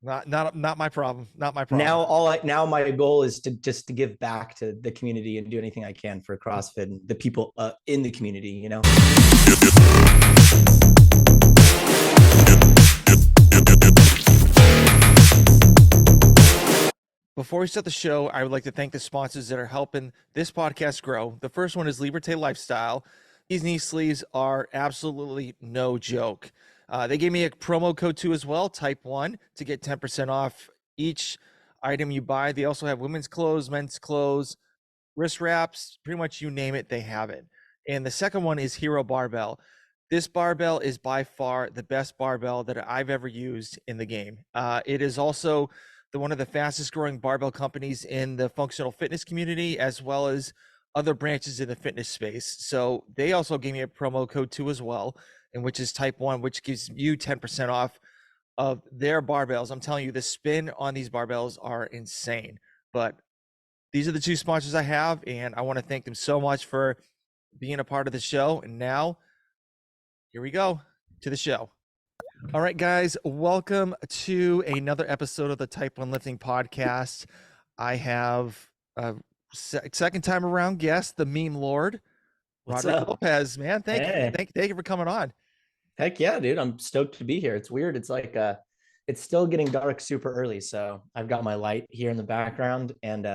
Not my problem. Not my problem. Now my goal is to just to give back to the community and do anything I can for CrossFit and the people in the community, you know. Before we start the show, I would like to thank the sponsors that are helping this podcast grow. The first one is Liberté Lifestyle. These knee sleeves are absolutely no joke. They gave me a promo code too as well, Type1, to get 10% off each item you buy. They also have women's clothes, men's clothes, wrist wraps, pretty much you name it, they have it. And the second one is Hero Barbell. This barbell is by far the best barbell that I've ever used in the game. It is also one of the fastest growing barbell companies in the functional fitness community, as well as other branches in the fitness space. So they also gave me a promo code too as well, and which is Type1, which gives you 10% off of their barbells. I'm telling you, the spin on these barbells are insane. But these are the two sponsors I have, and I want to thank them so much for being a part of the show. And now, here we go to the show. All right, guys, welcome to another episode of the Type1 Lifting Podcast. I have a second time around guest, the meme lord, Rodrick Lopez. Man, thank you for coming on. Heck yeah, dude. I'm stoked to be here. It's weird. It's like it's still getting dark super early. So I've got my light here in the background and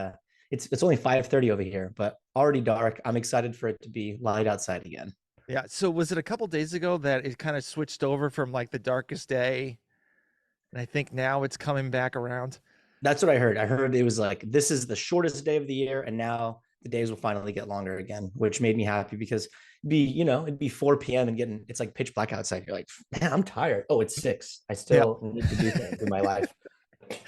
it's only 5:30 over here, but already dark. I'm excited for it to be light outside again. Yeah. So was it a couple days ago that it kind of switched over from like the darkest day? And I think now it's coming back around. That's what I heard. I heard it was like this is the shortest day of the year, and now the days will finally get longer again, which made me happy because it'd be 4 p.m. and it's like pitch black outside. You're like, man, I'm tired. Oh, it's 6. I still need to do things in my life.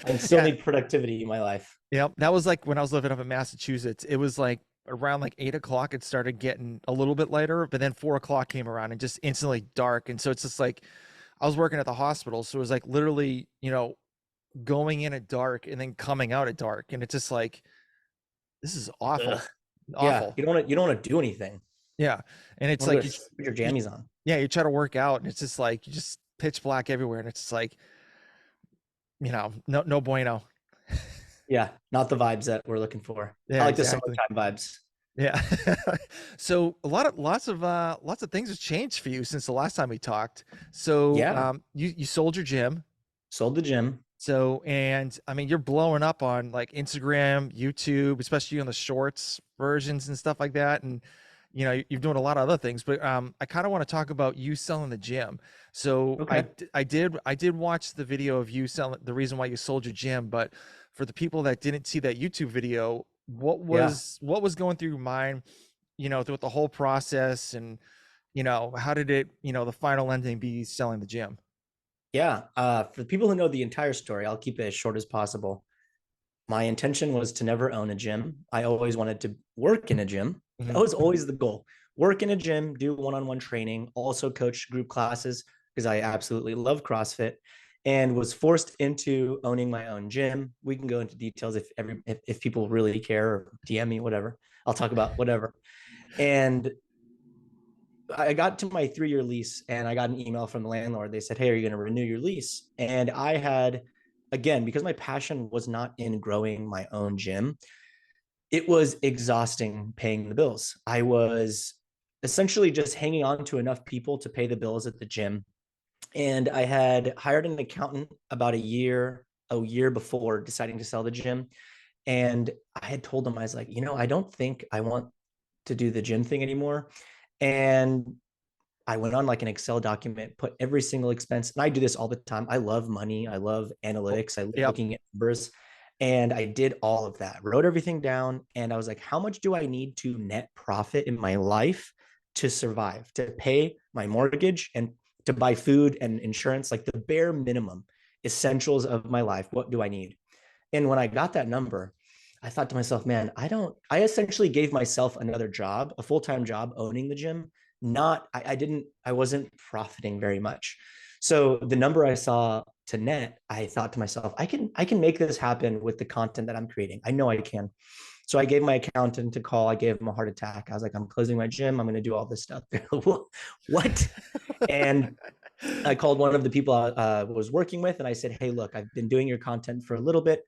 I still need productivity in my life. Yep. That was like when I was living up in Massachusetts. It was like around like 8 o'clock, it started getting a little bit lighter, but then 4 o'clock came around and just instantly dark. And so it's just like, I was working at the hospital. So it was like literally, going in at dark and then coming out at dark. And it's just like, this is awful. Awful. Yeah, you don't want to do anything. Yeah. And it's like, put your jammies on. Yeah. You try to work out and it's just like, you just pitch black everywhere. And it's just like, no bueno. Yeah, not the vibes that we're looking for. Yeah, I like the summertime vibes. Yeah. So lots of things have changed for you since the last time we talked. So yeah, you sold your gym. Sold the gym. So, and I mean, you're blowing up on like Instagram, YouTube, especially on the shorts versions and stuff like that. And you're doing a lot of other things, but I kind of want to talk about you selling the gym. So okay. I did watch the video of you selling, the reason why you sold your gym, but for the people that didn't see that YouTube video, what was going through your mind, throughout the whole process, and how did it, the final ending be selling the gym? Yeah, for the people who know the entire story, I'll keep it as short as possible. My intention was to never own a gym. I always wanted to work in a gym. Mm-hmm. That was always the goal. Work in a gym, do one-on-one training, also coach group classes because I absolutely love CrossFit, and was forced into owning my own gym. We can go into details if people really care, or DM me, whatever. I'll talk about whatever. And I got to my 3-year lease and I got an email from the landlord. They said, hey, are you going to renew your lease? And I had, again, because my passion was not in growing my own gym, it was exhausting paying the bills. I was essentially just hanging on to enough people to pay the bills at the gym. And I had hired an accountant about a year before deciding to sell the gym. And I had told him, I was like, I don't think I want to do the gym thing anymore. And I went on like an Excel document, put every single expense. And I do this all the time. I love money. I love analytics. I love looking at numbers. And I did all of that, wrote everything down. And I was like, how much do I need to net profit in my life to survive, to pay my mortgage and to buy food and insurance, like the bare minimum essentials of my life? What do I need? And when I got that number, I thought to myself, man, I essentially gave myself another job, a full-time job owning the gym. I wasn't profiting very much. So the number I saw to net, I thought to myself, I can make this happen with the content that I'm creating. I know I can. So I gave my accountant a call. I gave him a heart attack. I was like, I'm closing my gym. I'm going to do all this stuff. What? And I called one of the people I was working with and I said, hey, look, I've been doing your content for a little bit.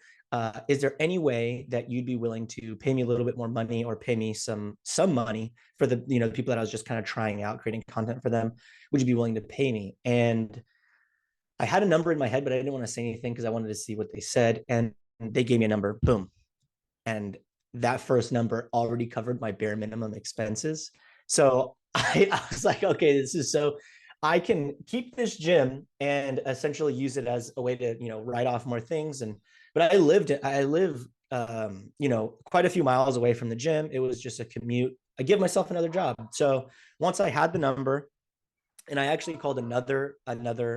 Is there any way that you'd be willing to pay me a little bit more money or pay me some money for the, the people that I was just kind of trying out, creating content for them? Would you be willing to pay me? And I had a number in my head, but I didn't want to say anything because I wanted to see what they said. And they gave me a number, boom. And that first number already covered my bare minimum expenses. So I was like, okay, this is so I can keep this gym and essentially use it as a way to, write off more things. But I live, quite a few miles away from the gym. It was just a commute. I give myself another job. So once I had the number, and I actually called another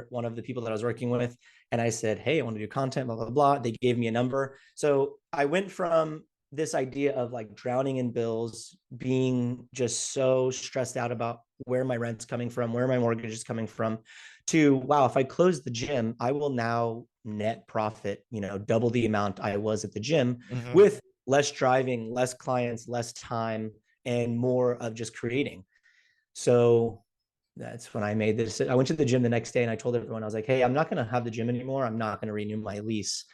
one of the people that I was working with, and I said, hey, I want to do content, blah, blah, blah. They gave me a number. So I went from this idea of like drowning in bills, being just so stressed out about where my rent's coming from, where my mortgage is coming from, to, wow, if I close the gym, I will now net profit, double the amount I was at the gym with less driving, less clients, less time, and more of just creating. So that's when I made this. I went to the gym the next day and I told everyone, I was like, hey, I'm not going to have the gym anymore. I'm not going to renew my lease.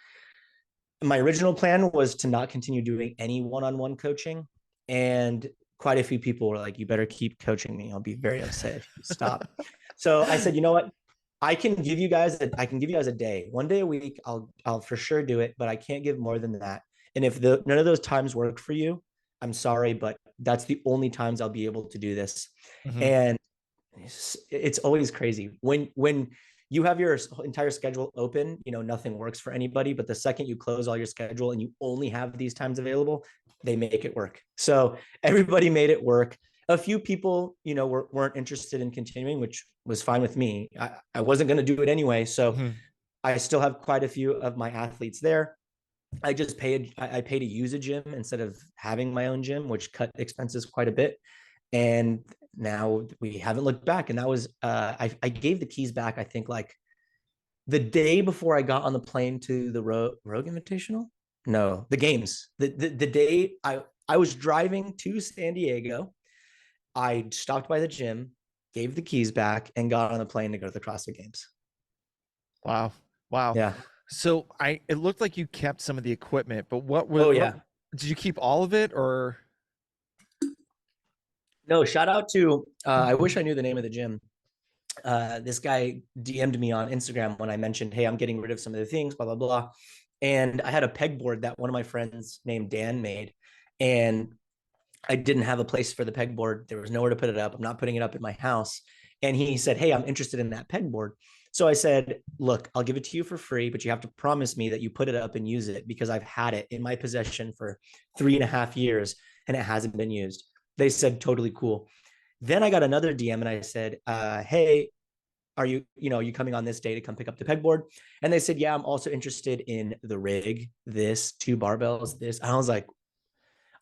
My original plan was to not continue doing any one-on-one coaching. And quite a few people were like, you better keep coaching me. I'll be very upset if you stop. So I said, you know what? I can give you guys a day, 1 day a week. I'll for sure do it, but I can't give more than that. And if none of those times work for you, I'm sorry, but that's the only times I'll be able to do this. And it's always crazy when you have your entire schedule open, nothing works for anybody, but the second you close all your schedule and you only have these times available, they make it work. So everybody made it work. A few people, weren't interested in continuing, which was fine with me. I wasn't going to do it anyway. So I still have quite a few of my athletes there. I just I pay to use a gym instead of having my own gym, which cut expenses quite a bit. And now we haven't looked back. And that was, I gave the keys back, I think like the day before I got on the plane to the Rogue Invitational. No, the games, the day I was driving to San Diego, I stopped by the gym, gave the keys back, and got on the plane to go to the CrossFit Games. Wow. Yeah. So it looked like you kept some of the equipment, but did you keep all of it or? No, shout out to, I wish I knew the name of the gym. This guy DM'd me on Instagram when I mentioned, hey, I'm getting rid of some of the things, blah, blah, blah. And I had a pegboard that one of my friends named Dan made. And I didn't have a place for the pegboard. There was nowhere to put it up. I'm not putting it up at my house. And he said, hey, I'm interested in that pegboard. So I said, look, I'll give it to you for free, but you have to promise me that you put it up and use it because I've had it in my possession for 3.5 years and it hasn't been used. They said, totally cool. Then I got another DM and I said, hey, are you coming on this day to come pick up the pegboard? And they said, yeah, I'm also interested in the rig, this, 2 barbells, this. And I was like,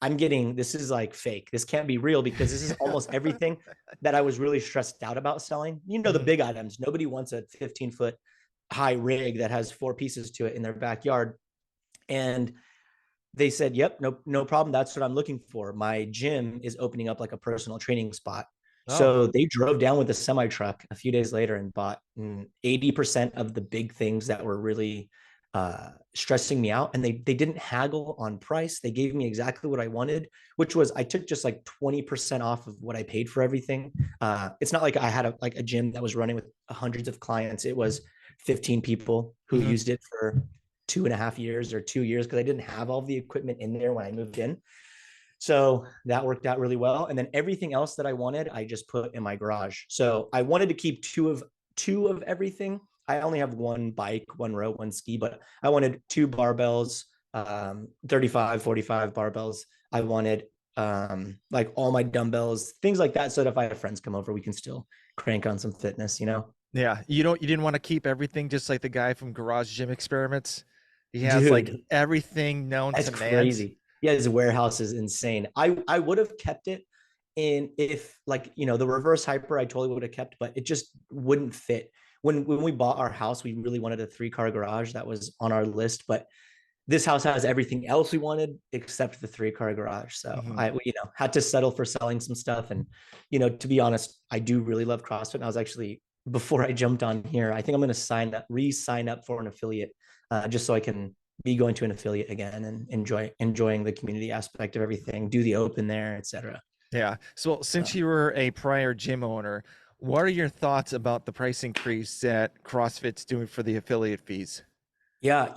this is like fake. This can't be real because this is almost everything that I was really stressed out about selling. The big items. Nobody wants a 15-foot high rig that has 4 pieces to it in their backyard. And they said, yep, no problem. That's what I'm looking for. My gym is opening up like a personal training spot. So they drove down with a semi truck a few days later and bought 80% of the big things that were really stressing me out. And they didn't haggle on price. They gave me exactly what I wanted, which was I took just like 20% off of what I paid for everything. It's not like I had a gym that was running with hundreds of clients. It was 15 people who used it for 2.5 years or 2 years because I didn't have all the equipment in there when I moved in. So that worked out really well. And then everything else that I wanted, I just put in my garage. So I wanted to keep two of everything. I only have 1 bike, 1 row, 1 ski, but I wanted 2 barbells, 35, 45 barbells. I wanted like all my dumbbells, things like that. So that if I have friends come over, we can still crank on some fitness, Yeah. You didn't want to keep everything just like the guy from Garage Gym Experiments. He has Dude, like everything known to man. That's crazy. Yeah, his warehouse is insane. I would have kept it in if like, the reverse hyper, I totally would have kept, but it just wouldn't fit. When we bought our house, we really wanted a 3-car garage. That was on our list, but this house has everything else we wanted except the 3-car garage. So I, had to settle for selling some stuff. And, to be honest, I do really love CrossFit. And I was actually before I jumped on here, I think I'm going to re-sign up for an affiliate, just so I can be going to an affiliate again and enjoying the community aspect of everything, do the open there, etc. Yeah. So since you were a prior gym owner, what are your thoughts about the price increase that CrossFit's doing for the affiliate fees? Yeah,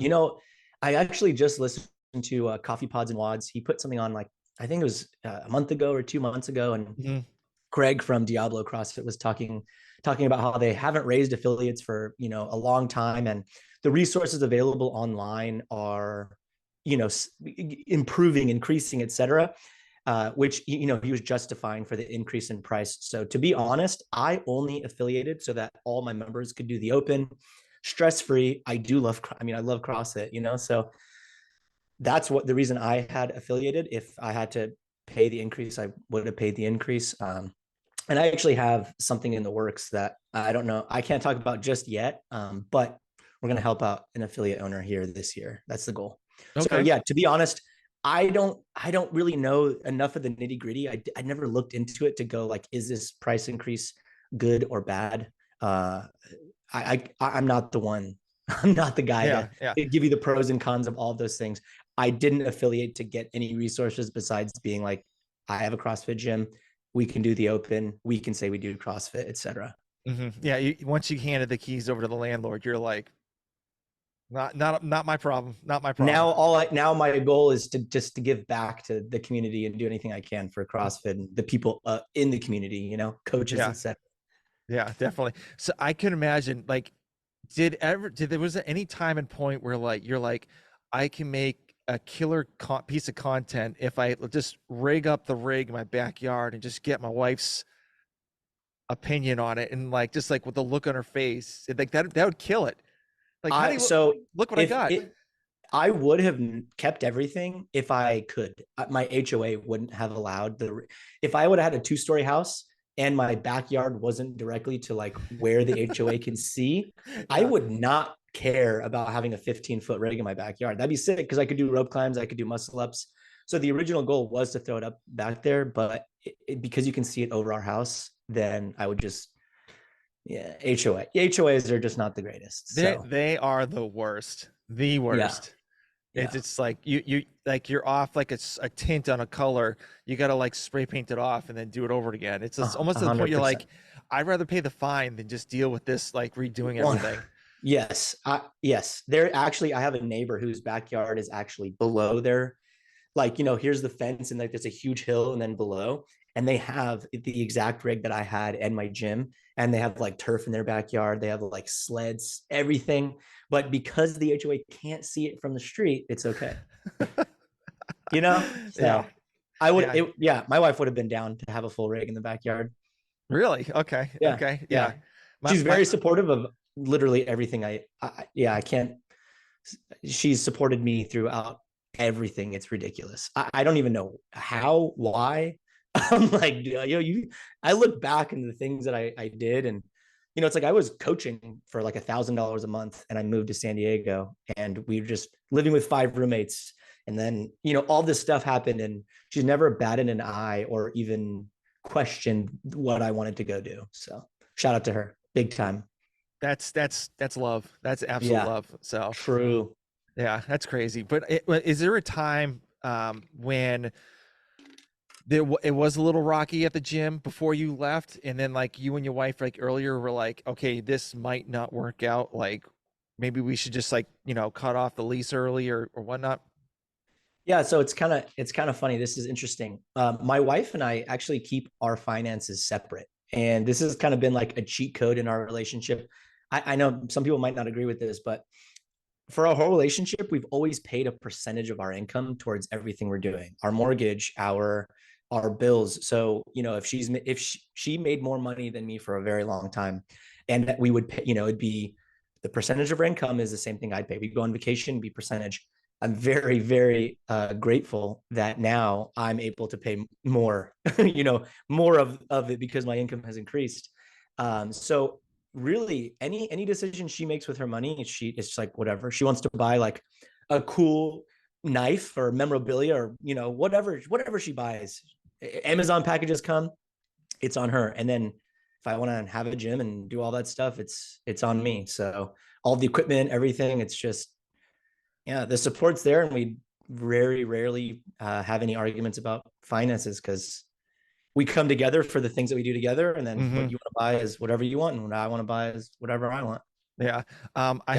I actually just listened to Coffee Pods and Wads. He put something on, like, I think it was a month ago or 2 months ago, and Mhm. Greg from Diablo CrossFit was talking about how they haven't raised affiliates for a long time, and the resources available online are improving, increasing, etc. Which he was justifying for the increase in price. So to be honest, I only affiliated so that all my members could do the open, stress free. I love CrossFit, so that's what the reason I had affiliated. If I had to pay the increase, I would have paid the increase. And I actually have something in the works that I don't know, I can't talk about just yet, but we're going to help out an affiliate owner here this year. That's the goal. So Okay. yeah, to be honest, I don't really know enough of the nitty gritty. I never looked into it to go like, is this price increase good or bad? I'm not the one. I'm not the guy Yeah. to, Yeah. to give you the pros and cons of all of those things. I didn't affiliate to get any resources besides being like, I have a CrossFit gym. We can do the open. We can say we do CrossFit, etc. Yeah. Once you handed the keys over to the landlord, you're like, not my problem. Not my problem. Now my goal is to just to give back to the community and do anything I can for CrossFit and the people in the community, coaches, Yeah. etc. Yeah, definitely. So I can imagine, like, did there was any time and point where like you're like, I can make a killer piece of content if I just rig up the rig in my backyard and just get my wife's opinion on it, and like just like with the look on her face, like that would kill it. Like, how do I you so look what I if got? it I would have kept everything if I could. My HOA wouldn't have allowed if I would have had a 2-story house and my backyard wasn't directly to like where the HOA can see, I Yeah. would not care about having a 15-foot rig in my backyard. That'd be sick because I could do rope climbs, I could do muscle ups. So the original goal was to throw it up back there, but because you can see it over our house, then I would just, yeah, HOA. HOAs are just not the greatest. They So they are the worst. The yeah, worst. It's yeah. it's like you like you're off like it's a tint on a color. You got to like spray paint it off and then do it over again. It's just almost to the point you're 100%. like, I'd rather pay the fine than just deal with this like redoing One, everything. yes, yes. There actually, I have a neighbor whose backyard is actually below their, like, here's the fence and like there's a huge hill and then below, and they have the exact rig that I had at my gym, and they have like turf in their backyard. They have like sleds, everything. But because the HOA can't see it from the street, it's okay. Yeah. So I would, Yeah. yeah, my wife would have been down to have a full rig in the backyard. Really? Okay. Yeah, Okay. Yeah. yeah. My She's my very supportive of literally everything. Yeah, I can't. She's supported me throughout everything. It's ridiculous. I don't even know how, why. I'm like, I look back into the things that I did, and it's like I was coaching for like $1,000 a month, and I moved to San Diego, and we were just living with 5 roommates, and then all this stuff happened, and she's never batted an eye or even questioned what I wanted to go do. So shout out to her, big time. that's love. That's absolute Yeah, love. So true. yeah, that's crazy. But is there a time when it was a little rocky at the gym before you left, and then like you and your wife like earlier were like, okay, this might not work out, like maybe we should just like cut off the lease early or whatnot? Yeah, so it's kind of funny. This is interesting. My wife and I actually keep our finances separate, and this has kind of been like a cheat code in our relationship. I know some people might not agree with this, but for our whole relationship, we've always paid a percentage of our income towards everything we're doing, our mortgage, our bills. So if she made more money than me for a very long time, and we would pay, it'd be the percentage of her income is the same thing I'd pay. We'd go on vacation, be percentage. I'm very, very grateful that now I'm able to pay more, more of it because my income has increased. So really, any decision she makes with her money, it's like whatever she wants to buy, like a cool knife or memorabilia or whatever she buys. Amazon packages come, it's on her. And then if I want to have a gym and do all that stuff, it's on me. So all the equipment, everything, it's just, yeah, the support's there. And we very rarely have any arguments about finances, because we come together for the things that we do together. And then what Mm-hmm. you want to buy is whatever you want. And what I want to buy is whatever I want. Yeah. Yeah. I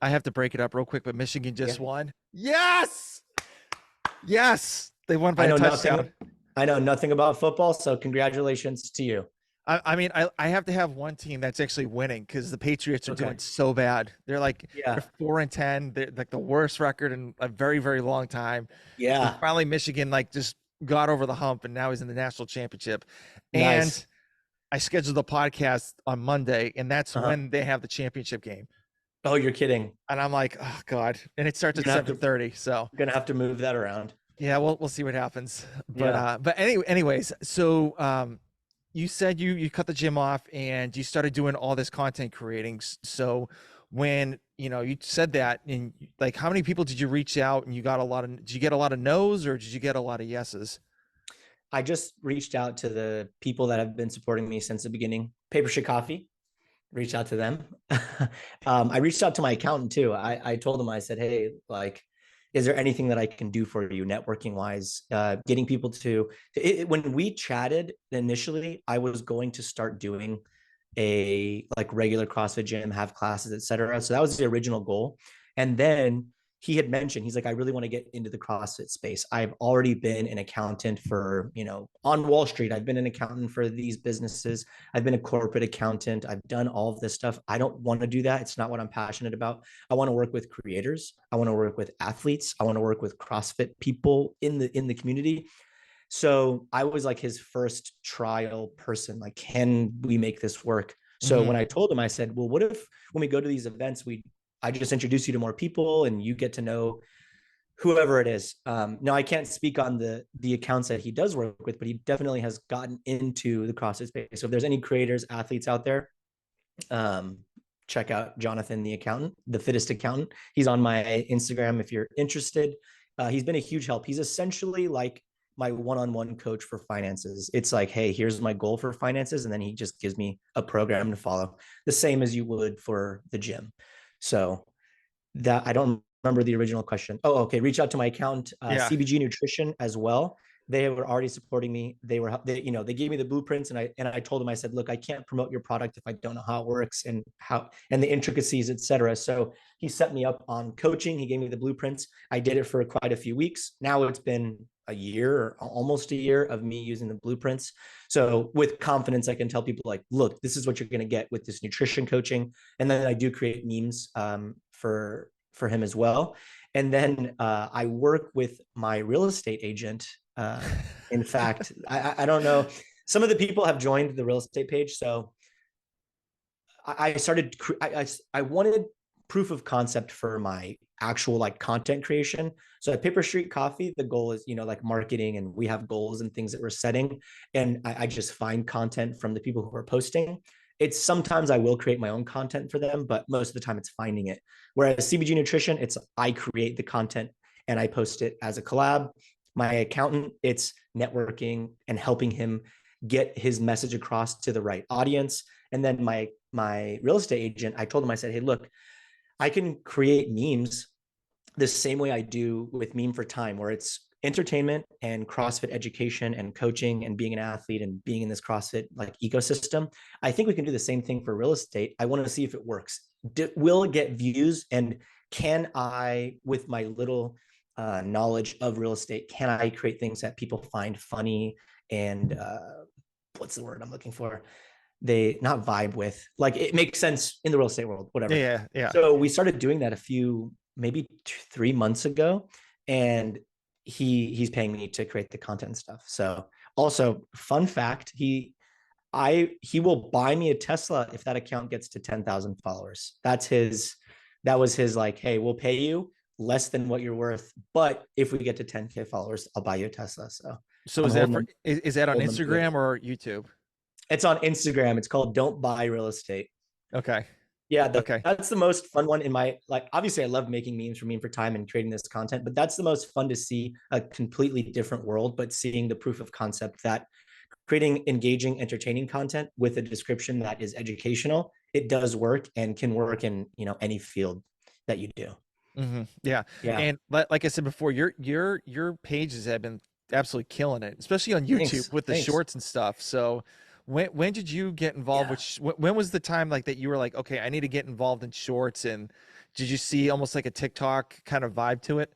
have to break it up real quick, but Michigan just Yeah. won. Yes. Yes. They won by I a know touchdown. nothing. I know nothing about football. So congratulations to you. I mean, I have to have one team that's actually winning because the Patriots are doing Okay. so bad. They're Yeah. 4-10. They're like the worst record in a very, very long time. And Yeah. finally Michigan like just got over the hump and now he's in the national championship. Nice. And I scheduled the podcast on Monday, and that's Uh-huh. when they have the championship game. Oh, you're kidding. And I'm like, oh God. And it starts You're at gonna have to 7:30. So move that around. yeah, we'll see what happens. Yeah. But anyways, so you said you cut the gym off and you started doing all this content creating. So when you said that, and like how many people did you reach out and did you get a lot of no's or did you get a lot of yeses? I just reached out to the people that have been supporting me since the beginning. Paper Shit Coffee, reach out to them. I reached out to my accountant too. I told him, I said, hey, like, is there anything that I can do for you networking wise? Getting people when we chatted initially, I was going to start doing a like regular CrossFit gym, have classes, etc. So that was the original goal. And then he had mentioned, he's like, I really want to get into the CrossFit space. I've already been an accountant for, on Wall Street. I've been an accountant for these businesses. I've been a corporate accountant. I've done all of this stuff. I don't want to do that. It's not what I'm passionate about. I want to work with creators. I want to work with athletes. I want to work with CrossFit people in the community. So I was like his first trial person. Like, can we make this work? So Mm-hmm. when I told him, I said, well, what if when we go to these events, I just introduce you to more people and you get to know whoever it is. Now I can't speak on the accounts that he does work with, but he definitely has gotten into the CrossFit space. So if there's any creators, athletes out there, um, check out Jonathan, the accountant, the fittest accountant. He's on my Instagram if you're interested. He's been a huge help. He's essentially like my one-on-one coach for finances. It's like, hey, here's my goal for finances. And then he just gives me a program to follow, the same as you would for the gym. So that, I don't remember the original question. Oh, okay. Reach out to my accountant, Yeah. CBG Nutrition as well. They were already supporting me. They gave me the blueprints, and I told them, I said, look, I can't promote your product if I don't know how it works and the intricacies, etc. So he set me up on coaching. He gave me the blueprints. I did it for quite a few weeks. Now it's been a year or almost a year of me using the blueprints. So with confidence, I can tell people like, look, this is what you're going to get with this nutrition coaching. And then I do create memes for him as well. And then I work with my real estate agent. In fact, I don't know. Some of the people have joined the real estate page. So I started, I wanted proof of concept for my actual like content creation. So at Paper Street Coffee, the goal is, like marketing, and we have goals and things that we're setting. And I just find content from the people who are posting. It's sometimes I will create my own content for them, but most of the time it's finding it. Whereas CBG Nutrition, it's I create the content and I post it as a collab. My accountant, it's networking and helping him get his message across to the right audience. And then my real estate agent, I told him, I said, hey, look, I can create memes the same way I do with Meme for Time, where it's entertainment and CrossFit education and coaching and being an athlete and being in this CrossFit like ecosystem. I think we can do the same thing for real estate. I want to see if it works. Will it get views? And can I, with my little knowledge of real estate, can I create things that people find funny and what's the word I'm looking for? They not vibe with, like it makes sense in the real estate world, whatever. Yeah. So we started doing that maybe 3 months ago, and he's paying me to create the content stuff. So also fun fact, he will buy me a Tesla if that account gets to 10,000 followers. That was his like, hey, we'll pay you less than what you're worth, but if we get to 10K followers, I'll buy you a Tesla. So is that on Instagram or YouTube? It's on Instagram. It's called Don't Buy Real Estate. Okay. Yeah, Okay. that's the most fun one in my, like, obviously I love making memes for Meme for Time and creating this content, but that's the most fun to see a completely different world, but seeing the proof of concept that creating engaging, entertaining content with a description that is educational, it does work and can work in, any field that you do. Yeah. Yeah. And like I said before, your pages have been absolutely killing it, especially on YouTube Thanks. with the Thanks. shorts and stuff. So when did you get involved Yeah. with when was the time like that you were like, okay, I need to get involved in shorts? And did you see almost like a TikTok kind of vibe to it?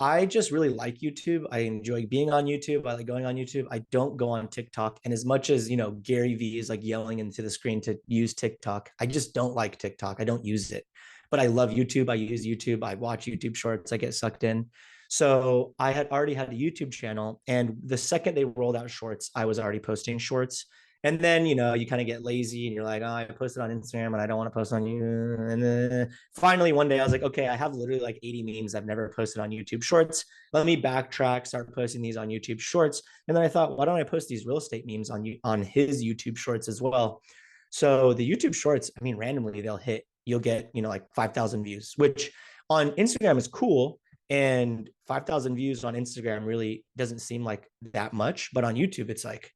I just really like YouTube. I enjoy being on YouTube. I like going on YouTube. I don't go on TikTok. And as much as, Gary Vee is like yelling into the screen to use TikTok, I just don't like TikTok. I don't use it. But I love YouTube. I use YouTube. I watch YouTube shorts. I get sucked in. So I had already had a YouTube channel. And the second they rolled out shorts, I was already posting shorts. And then, you kind of get lazy and you're like, oh, I posted on Instagram and I don't want to post on you. And then finally, one day I was like, okay, I have literally like 80 memes I've never posted on YouTube Shorts. Let me backtrack, start posting these on YouTube Shorts. And then I thought, why don't I post these real estate memes on his YouTube Shorts as well? So the YouTube Shorts, I mean, randomly you'll get, like 5,000 views, which on Instagram is cool. And 5,000 views on Instagram really doesn't seem like that much. But on YouTube, it's like,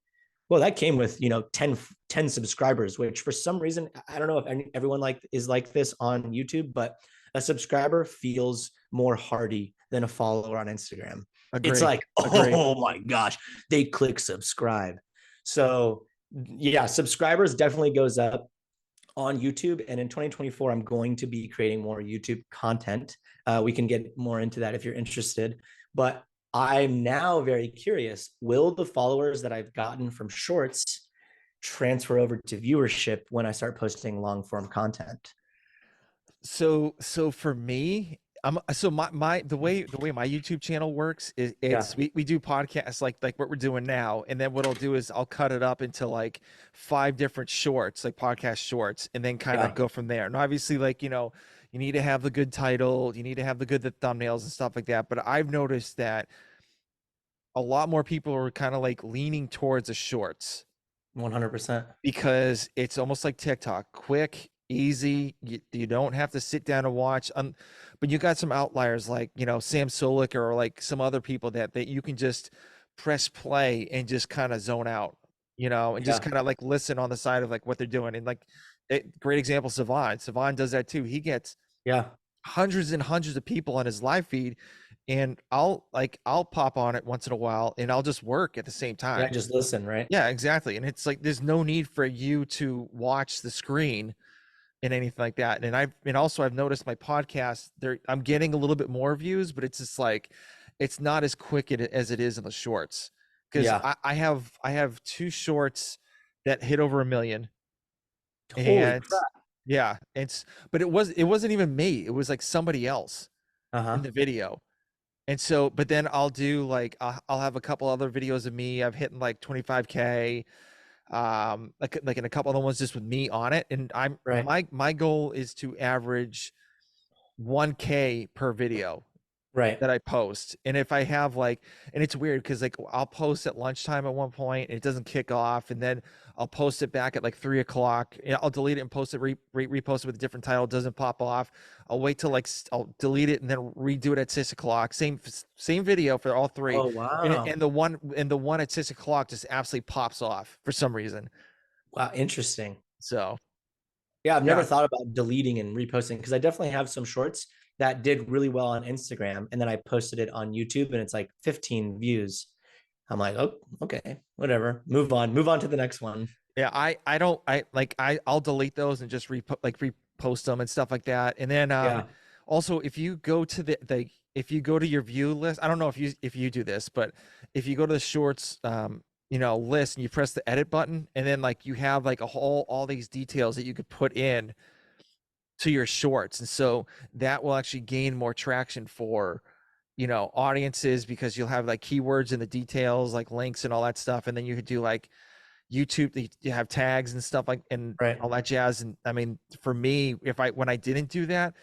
well, that came with 10 subscribers, which for some reason I don't know if everyone is like this on YouTube, but a subscriber feels more hardy than a follower on Instagram. It's Agree. like, Agree. oh my gosh, they click subscribe. So yeah, subscribers definitely goes up on YouTube. And in 2024, I'm going to be creating more YouTube content. We can get more into that if you're interested. But I'm now very curious, will the followers that I've gotten from shorts transfer over to viewership when I start posting long form content? So for me, so my the way my YouTube channel works is Yeah. we do podcasts like what we're doing now, and then what I'll do is I'll cut it up into like 5 different shorts, like podcast shorts, and then kind of Yeah. go from there. And obviously, like, you need to have the good title, you need to have the thumbnails and stuff like that. But I've noticed that a lot more people are kind of like leaning towards the shorts 100%. because it's almost like TikTok, quick, easy. You don't have to sit down and watch. But you got some outliers like, Sam Solik or like some other people that you can just press play and just kind of zone out, and just Yeah. kind of like listen on the side of like what they're doing. And like, great example, Savon. Savon does that too. He gets Yeah. hundreds and hundreds of people on his live feed, and I'll pop on it once in a while and I'll just work at the same Yeah. time. Just listen, right? Yeah, exactly. And it's like there's no need for you to watch the screen and anything like that. And also I've noticed my podcast there, I'm getting a little bit more views, but it's just like it's not as quick as it is in the shorts. Because Yeah. I have 2 shorts that hit over 1 million. Holy And crap. yeah, but it wasn't even me. It was like somebody else Uh in huh. the video. And so, but then I'll do like I'll have a couple other videos of me. I've hit like 25K, like in a couple other ones just with me on it. And Right. my goal is to average 1K per video Right. that I post. And if I have like, and it's weird because like I'll post at lunchtime at one point and it doesn't kick off, and then I'll post it back at like 3 o'clock. I'll delete it and post it, repost it with a different title. It doesn't pop off. I'll wait till like I'll delete it and then redo it at 6 o'clock. Same video for all three, Oh, wow. and the one at 6 o'clock just absolutely pops off for some reason. Wow. Interesting. So Yeah, I've never yeah. thought about deleting and reposting because I definitely have some shorts that did really well on Instagram, and then I posted it on YouTube and it's like 15 views. I'm like, oh, okay, whatever. Move on to the next one. Yeah, I don't I like I'll delete those and just repost them and stuff like that. And then Yeah. also if you go to the if you go to your view list, I don't know if you do this, but if you go to the shorts list and you press the edit button, and then like you have like all these details that you could put in to your shorts. And so that will actually gain more traction for audiences, because you'll have like keywords in the details, like links and all that stuff. And then you could do like YouTube, you have tags and stuff like and Right. all that jazz. And I mean, for me, when I didn't do that,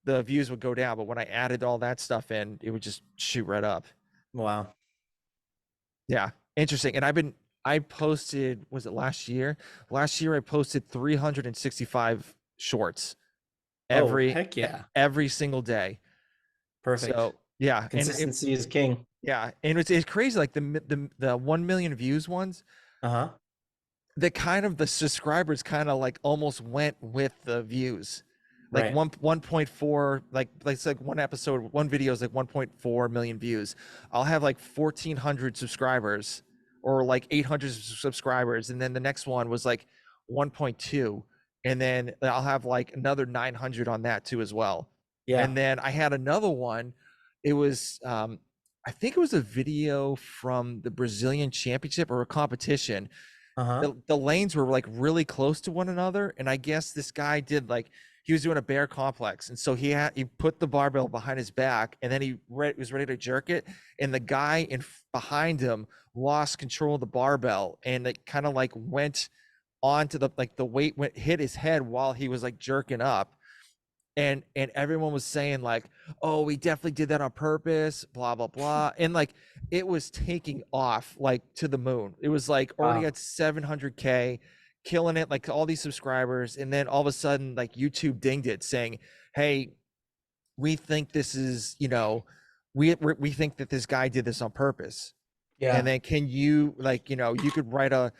the views would go down. But when I added all that stuff in, it would just shoot right up. Wow. Yeah, interesting. And I posted, was it last year? Last year I posted 365 shorts Oh, every heck yeah. every single day. Perfect. So Yeah, Consistency is king. and it's crazy. Like the 1 million views ones, Uh-huh. the subscribers kind of like almost went with the views. Like Right. 1.4, like it's like one episode, one video is like 1.4 million views. I'll have like 1,400 subscribers or like 800 subscribers, and then the next one was like 1.2, and then I'll have like another 900 on that too as well. Yeah. And then I had another one. It was I think it was a video from the Brazilian Championship or a competition. Uh-huh. The lanes were like really close to one another, and I guess this guy did like he was doing a bear complex, and so he put the barbell behind his back, and then he was ready to jerk it, and the guy in behind him lost control of the barbell, and it kind of like went onto the like the weight went hit his head while he was like jerking up, and everyone was saying like, oh, we definitely did that on purpose, blah blah blah, and like it was taking off like to the moon. It was like already Wow. at 700K, killing it, like all these subscribers, and then all of a sudden like YouTube dinged it saying, hey, we think this is, we think that this guy did this on purpose, and Yeah. then can you like, you could write a,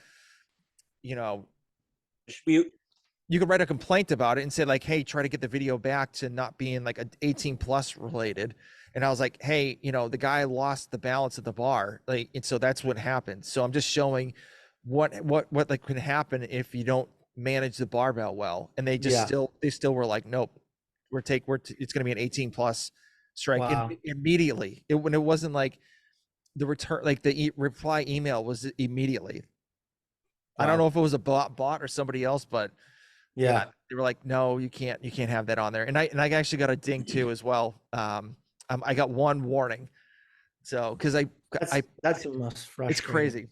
you know We, you could write a complaint about it and say like, hey, try to get the video back to not being like a 18 plus related. And I was like, hey, the guy lost the balance of the bar, like, and so that's what happened. So I'm just showing what like can happen if you don't manage the barbell well. And yeah. they still were like, nope, it's going to be an 18 plus strike. And Wow. immediately when it wasn't like the return, like the reply email was immediately. I don't know Wow. if it was a bot or somebody else, but yeah, Yeah. they were like, no, you can't have that on there. And I actually got a ding too as well. I got one warning. So, cause That's the most it's frustrating. crazy,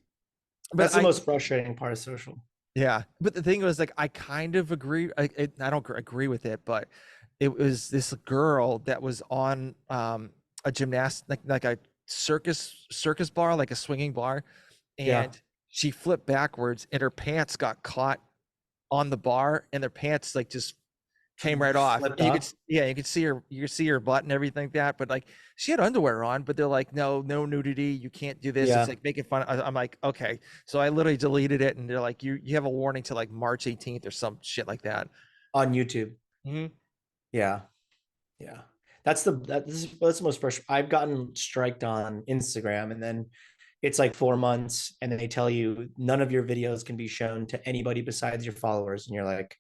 but That's the most frustrating part of social. yeah, but the thing was like, I kind of agree. I don't agree with it, but it was this girl that was on, a gymnast, like a circus bar, like a swinging bar. Yeah. And she flipped backwards and her pants got caught on the bar, and their pants like just came right off. Flipped And off. you could see her butt and everything like that. But like she had underwear on, but they're like, no, no nudity. You can't do this. It's Yeah. like making fun. I'm like, okay. So I literally deleted it, and they're like, you have a warning to like March 18th or some shit like that. On YouTube. Mm-hmm. Yeah. Yeah. That's the most frustrating. I've gotten striked on Instagram, and then it's like 4 months, and then they tell you none of your videos can be shown to anybody besides your followers. And you're like,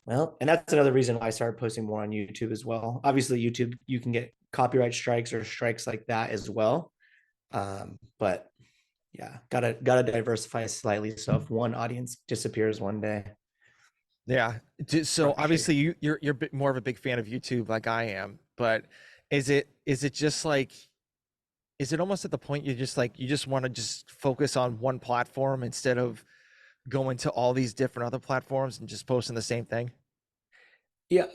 well, and that's another reason why I started posting more on YouTube as well. Obviously, YouTube, you can get copyright strikes or strikes like that as well. But yeah, gotta diversify slightly. So if one audience disappears one day, Yeah. So frustrating. obviously you're a bit more of a big fan of YouTube like I am, but is it just like, is it almost at the point you just like you just want to just focus on one platform instead of going to all these different other platforms and just posting the same thing? Yeah,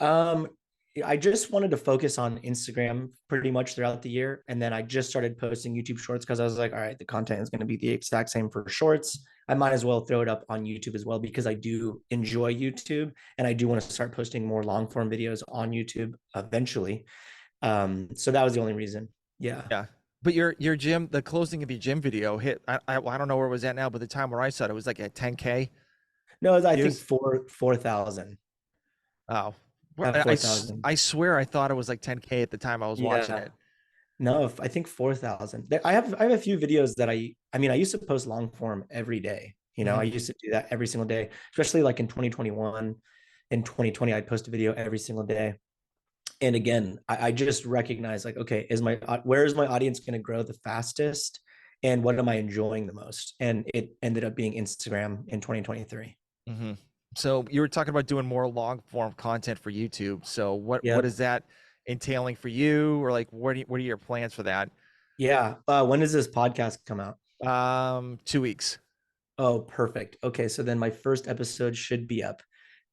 I just wanted to focus on Instagram pretty much throughout the year, and then I just started posting YouTube Shorts because I was like, all right, the content is going to be the exact same for Shorts. I might as well throw it up on YouTube as well because I do enjoy YouTube, and I do want to start posting more long form videos on YouTube eventually. So that was the only reason. Yeah. Yeah. But your gym, the closing of your gym video hit, I don't know where it was at now, but the time where I saw it, it was like at 10K No, I think views. 4,000 Oh, at 4,000. I swear I thought it was like 10K at the time I was watching Yeah. it. No, I think 4,000. I have a few videos that I mean, I used to post long form every day. I Mhm. used to do that every single day, especially like in 2021. In 2020, I'd post a video every single day. And again, I just recognize like, okay, where is my audience going to grow the fastest? And what am I enjoying the most? And it ended up being Instagram in 2023. hmm So you were talking about doing more long form content for YouTube. So what is Yep. that entailing for you, or like what are your plans for that? Yeah. When does this podcast come out? 2 weeks. Oh, perfect. Okay. So then my first episode should be up,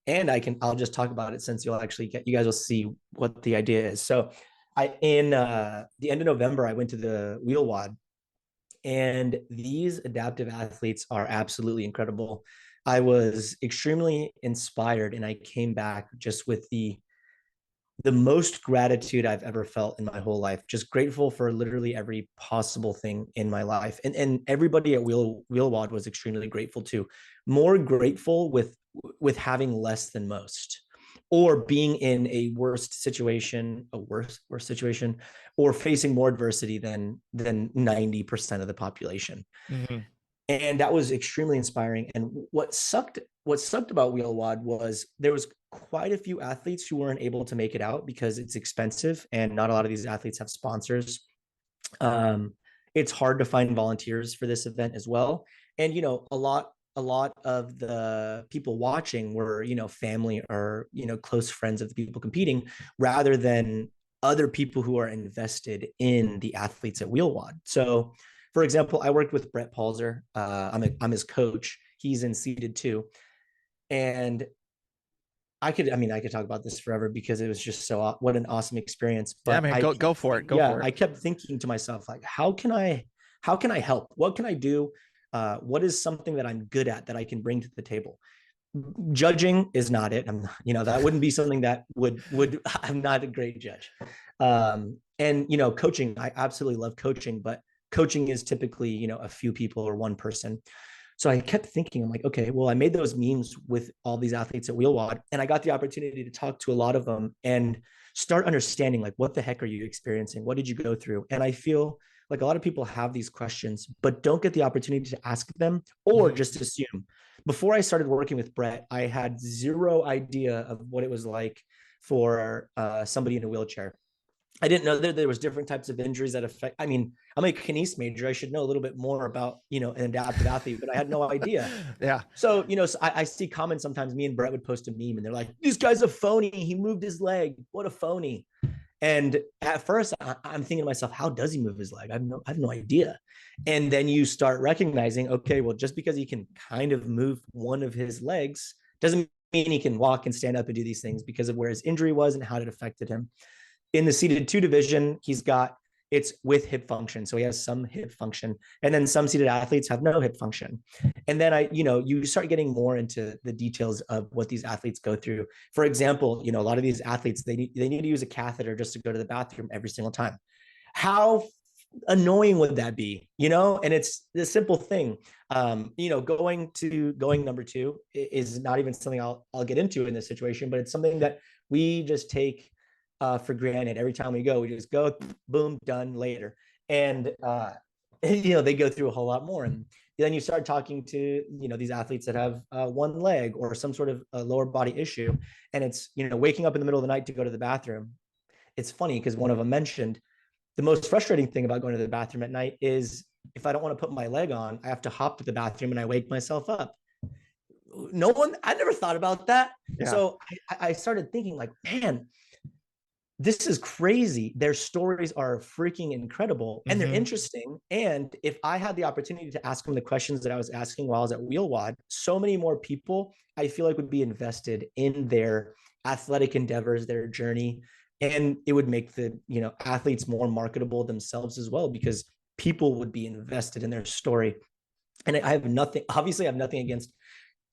and I'll just talk about it since you guys will see what the idea is. So I in the end of November, I went to the Wheel Wod, and these adaptive athletes are absolutely incredible. I was extremely inspired, and I came back just with the the most gratitude I've ever felt in my whole life. Just grateful for literally every possible thing in my life. And everybody at Wheel Wod was extremely grateful too. More grateful with having less than most, or being in a worse situation, or facing more adversity than 90% of the population. Mm-hmm. And that was extremely inspiring. And what sucked about Wheel Wod was there was quite a few athletes who weren't able to make it out because it's expensive and not a lot of these athletes have sponsors. It's hard to find volunteers for this event as well. And a lot of the people watching were family or close friends of the people competing, rather than other people who are invested in the athletes at Wheel Wod. So for example, I worked with Brett Palzer. I'm his coach. He's in seated 2. And I could talk about this forever because it was just what an awesome experience. But yeah, man, go for it. I kept thinking to myself, like, how can I help? What can I do? What is something that I'm good at that I can bring to the table? Judging is not it. That wouldn't be something that would I'm not a great judge. And coaching, I absolutely love coaching, but coaching is typically, a few people or one person. So I kept thinking, I'm like, okay, well, I made those memes with all these athletes at Wheel Wod, and I got the opportunity to talk to a lot of them and start understanding, like, what the heck are you experiencing? What did you go through? And I feel like a lot of people have these questions, but don't get the opportunity to ask them, or just assume. Before I started working with Brett, I had zero idea of what it was like for somebody in a wheelchair. I didn't know that there was different types of injuries that affect. I mean, I'm a kines major. I should know a little bit more about, an adaptive athlete, but I had no idea. Yeah. So, I see comments sometimes. Me and Brett would post a meme and they're like, this guy's a phony. He moved his leg. What a phony. And at first I'm thinking to myself, how does he move his leg? I have no idea. And then you start recognizing, okay, well, just because he can kind of move one of his legs doesn't mean he can walk and stand up and do these things, because of where his injury was and how it affected him. In the seated 2 division, it's with hip function. So he has some hip function, and then some seated athletes have no hip function. And then you start getting more into the details of what these athletes go through. For example, a lot of these athletes, they need to use a catheter just to go to the bathroom every single time. How annoying would that be? And it's the simple thing. Going number 2 is not even something I'll get into in this situation, but it's something that we just take for granted. Every time we go, we just go, boom, done, later. And they go through a whole lot more. And then you start talking to these athletes that have one leg or some sort of lower body issue, and it's waking up in the middle of the night to go to the bathroom. It's funny because one of them mentioned the most frustrating thing about going to the bathroom at night is if I don't want to put my leg on, I have to hop to the bathroom and I wake myself up. I never thought about that. Yeah. So I started thinking, like, man, this is crazy. Their stories are freaking incredible, and they're interesting. And if I had the opportunity to ask them the questions that I was asking while I was at Wheel Wod, so many more people I feel like would be invested in their athletic endeavors, their journey, and it would make the athletes more marketable themselves as well, because people would be invested in their story. And I have nothing against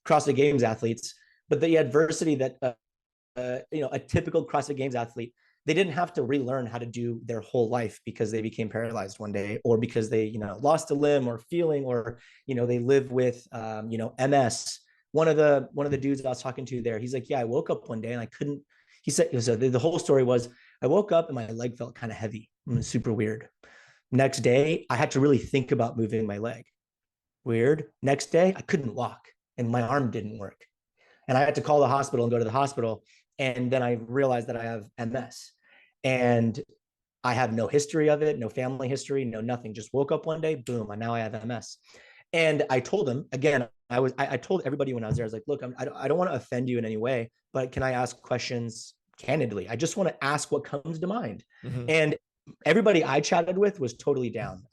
CrossFit Games athletes, but the adversity that a typical CrossFit Games athlete, they didn't have to relearn how to do their whole life because they became paralyzed one day, or because they, lost a limb or feeling, or, they live with, MS. One of the dudes I was talking to there, he's like, yeah, I woke up one day and I couldn't, he said, so the whole story was, I woke up and my leg felt kind of heavy. It was super weird. Next day, I had to really think about moving my leg. Weird. Next day, I couldn't walk and my arm didn't work. And I had to call the hospital and go to the hospital. And then I realized that I have MS, and I have no history of it, no family history, no nothing. Just woke up one day, boom, and now I have MS. And I told him, again, I told everybody when I was there, I was like, look, I don't want to offend you in any way, but can I ask questions candidly? I just want to ask what comes to mind. And everybody I chatted with was totally down.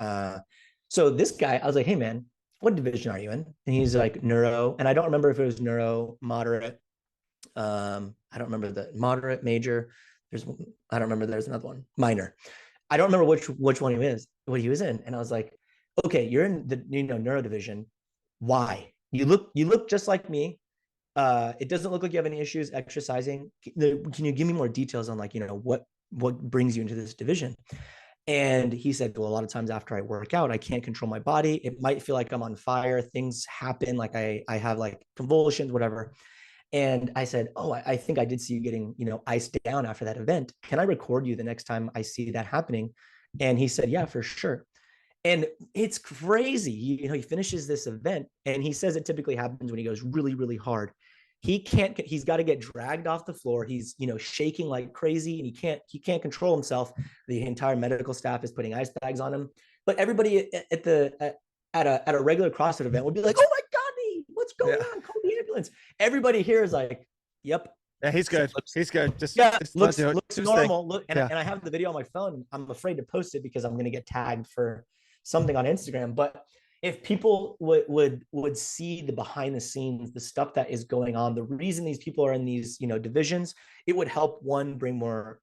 So this guy, I was like, hey man, what division are you in? And he's like, neuro. And I don't remember if it was neuro, moderate. I don't remember the moderate, major. I don't remember. There's another one, minor. I don't remember which one what he was in. And I was like, okay, you're in the neuro division. Why? You look just like me. It doesn't look like you have any issues exercising. Can you give me more details on, like, what brings you into this division? And he said, well, a lot of times after I work out, I can't control my body. It might feel like I'm on fire. Things happen, like I have like convulsions, whatever. And I said, oh, I think I did see you getting, iced down after that event. Can I record you the next time I see that happening? And he said, yeah, for sure. And it's crazy. He finishes this event, and he says it typically happens when he goes really, really hard. He's got to get dragged off the floor. He's, shaking like crazy, and he can't control himself. The entire medical staff is putting ice bags on him. But everybody at a regular CrossFit event would be like, oh my God, what's going on? Call the ambulance. Everybody here is like, yep. Yeah, he's good. He's good. Just looks normal. Look, and I have the video on my phone. I'm afraid to post it because I'm going to get tagged for something on Instagram. But if people would see the behind the scenes, the stuff that is going on, the reason these people are in these, divisions, it would help, one, bring more,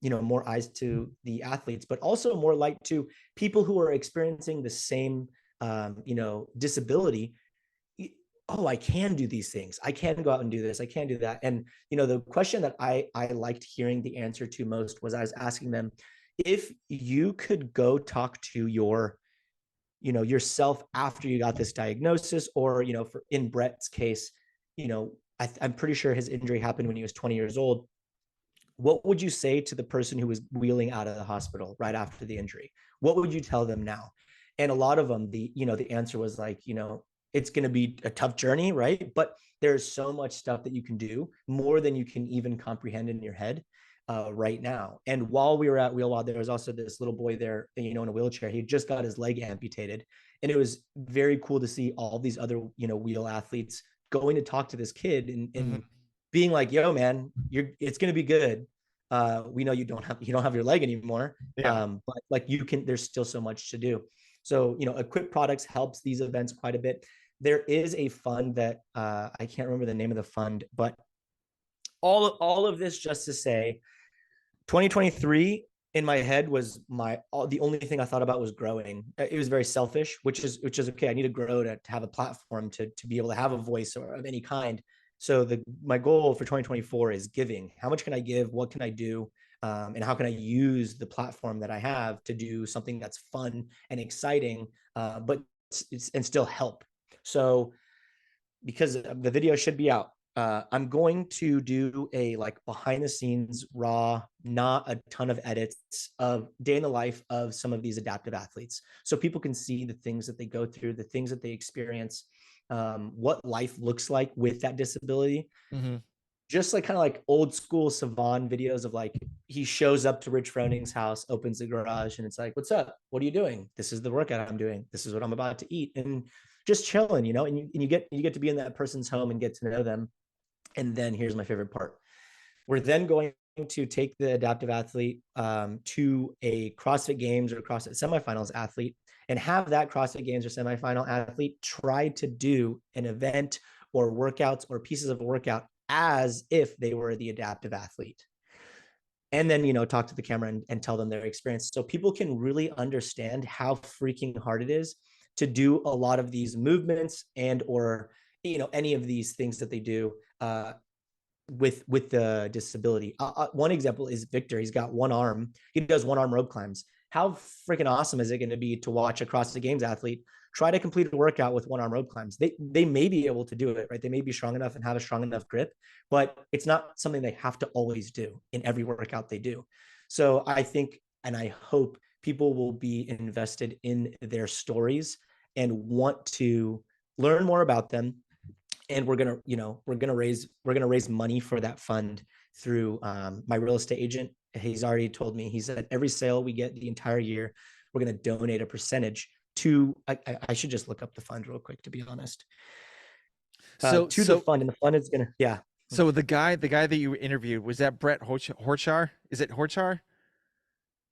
more eyes to the athletes, but also more light to people who are experiencing the same, disability. Oh, I can do these things. I can go out and do this. I can do that. And, the question that I liked hearing the answer to most was, I was asking them, if you could go talk to yourself after you got this diagnosis, or, in Brett's case, I'm pretty sure his injury happened when he was 20 years old. What would you say to the person who was wheeling out of the hospital right after the injury? What would you tell them now? And a lot of them, the answer was like, it's going to be a tough journey, right? But there's so much stuff that you can do, more than you can even comprehend in your head right now. And while we were at Wheel Wod, there was also this little boy there, in a wheelchair. He just got his leg amputated. And it was very cool to see all these other, wheel athletes going to talk to this kid and being like, yo, man, it's going to be good. We know you don't have your leg anymore. But like, there's still so much to do. So, Equip Products helps these events quite a bit. There is a fund that I can't remember the name of the fund, but all of this just to say, 2023 in my head was the only thing I thought about was growing. It was very selfish, which is okay. I need to grow to have a platform to be able to have a voice or of any kind. So my goal for 2024 is giving. How much can I give? What can I do? And how can I use the platform that I have to do something that's fun and exciting, but and still help. So because the video should be out, I'm going to do a behind the scenes, raw, not a ton of edits, of day in the life of some of these adaptive athletes, so people can see the things that they go through, the things that they experience, what life looks like with that disability. Just kind of like old school Savan videos of he shows up to Rich Froning's house, opens the garage, and it's like, what's up? What are you doing? This is the workout I'm doing. This is what I'm about to eat. And just chilling, and you get to be in that person's home and get to know them. And then here's my favorite part. We're then going to take the adaptive athlete to a CrossFit Games or CrossFit semifinals athlete, and have that CrossFit Games or semifinal athlete try to do an event or workouts or pieces of a workout as if they were the adaptive athlete. And then, talk to the camera and tell them their experience, so people can really understand how freaking hard it is to do a lot of these movements and or any of these things that they do with the disability. One example is Victor. He's got one arm. He does one arm rope climbs. How freaking awesome is it going to be to watch a CrossFit Games athlete try to complete a workout with one arm rope climbs? They may be able to do it, right? They may be strong enough and have a strong enough grip, but it's not something they have to always do in every workout they do. So I think, and I hope, people will be invested in their stories and want to learn more about them. And we're gonna raise money for that fund through my real estate agent. He's already told me, he said every sale we get the entire year, we're going to donate a percentage to, I should just look up the fund real quick, to be honest. The fund, and the fund is going to, yeah. So the guy that you interviewed, was that Brett Horchar? Is it Horchar?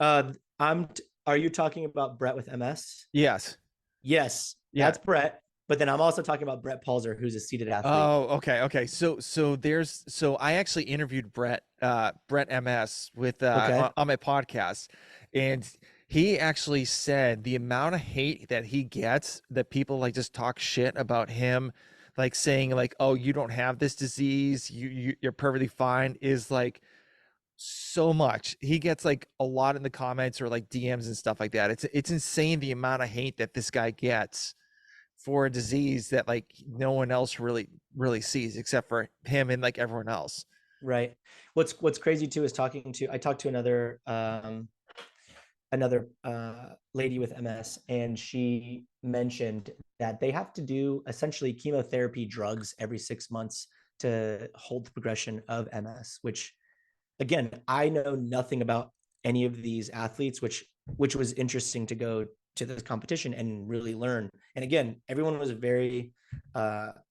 Are you talking about Brett with MS? Yes. Yes. Yeah. That's Brett. But then I'm also talking about Brett Palzer, who's a seated athlete. Oh, okay. So I actually interviewed Brett MS with on my podcast, and he actually said the amount of hate that he gets, that people just talk shit about him, like saying like, oh, you don't have this disease, you're perfectly fine, is like so much. He gets like a lot in the comments or like DMs and stuff like that. It's insane the amount of hate that this guy gets for a disease that like no one else really sees except for him and like everyone else. Right. What's crazy too is I talked to another lady with MS, and she mentioned that they have to do essentially chemotherapy drugs every 6 months to hold the progression of MS, which again, I know nothing about any of these athletes, which was interesting to go to this competition and really learn. And again, everyone was very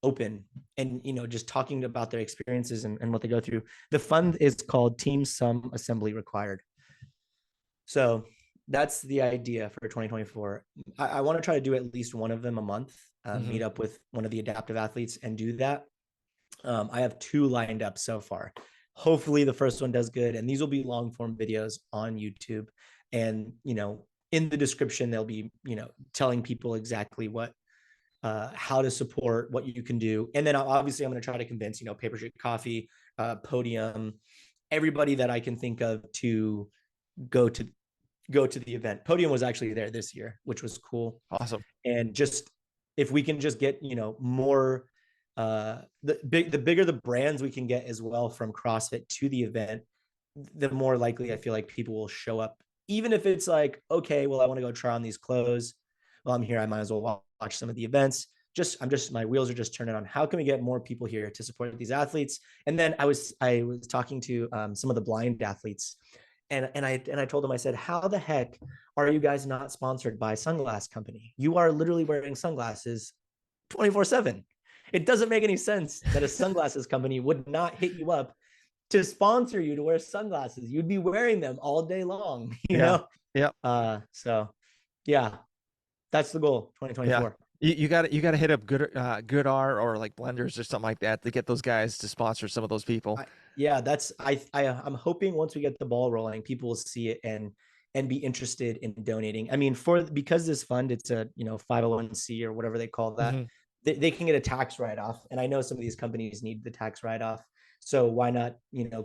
open and just talking about their experiences and what they go through. The fund is called Team Sum Assembly Required. So that's the idea for 2024. I want to try to do at least one of them a month, meet up with one of the adaptive athletes and do that. I have 2 lined up so far. Hopefully the first one does good, and these will be long form videos on YouTube. And in the description they'll be telling people exactly what how to support, what you can do. And then obviously I'm going to try to convince Paper Street Coffee, Podium, everybody that I can think of to go to the event. Podium was actually there this year, which was cool. Awesome. And just if we can just get more the bigger the brands we can get as well from CrossFit to the event, the more likely I feel like people will show up. Even if it's like, okay, well, I want to go try on these clothes. Well, I'm here, I might as well watch some of the events. My wheels are just turning on. How can we get more people here to support these athletes? And then I was talking to some of the blind athletes, and I told them, I said, how the heck are you guys not sponsored by sunglass company? You are literally wearing sunglasses 24/7. It doesn't make any sense that a sunglasses company would not hit you up to sponsor you to wear sunglasses. You'd be wearing them all day long, you know? Yeah. So yeah, that's the goal, 2024. Yeah. You got to hit up Goodr or like Blenders or something like that to get those guys to sponsor some of those people. I'm hoping once we get the ball rolling, people will see it and be interested in donating. I mean, because this fund, it's a 501c or whatever they call that. They can get a tax write-off, and I know some of these companies need the tax write-off. So why not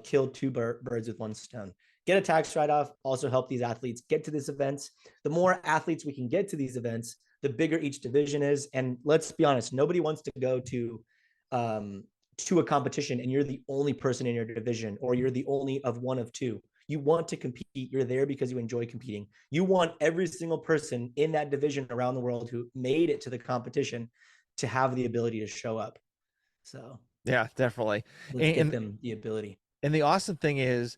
kill 2 birds with 1 stone? Get a tax write-off, also help these athletes get to these events. The more athletes we can get to these events, the bigger each division is. And let's be honest, nobody wants to go to a competition and you're the only person in your division, or you're the only of one of 2. You want to compete. You're there because you enjoy competing. You want every single person in that division around the world who made it to the competition to have the ability to show up. So yeah, definitely. let's get them the ability. And the awesome thing is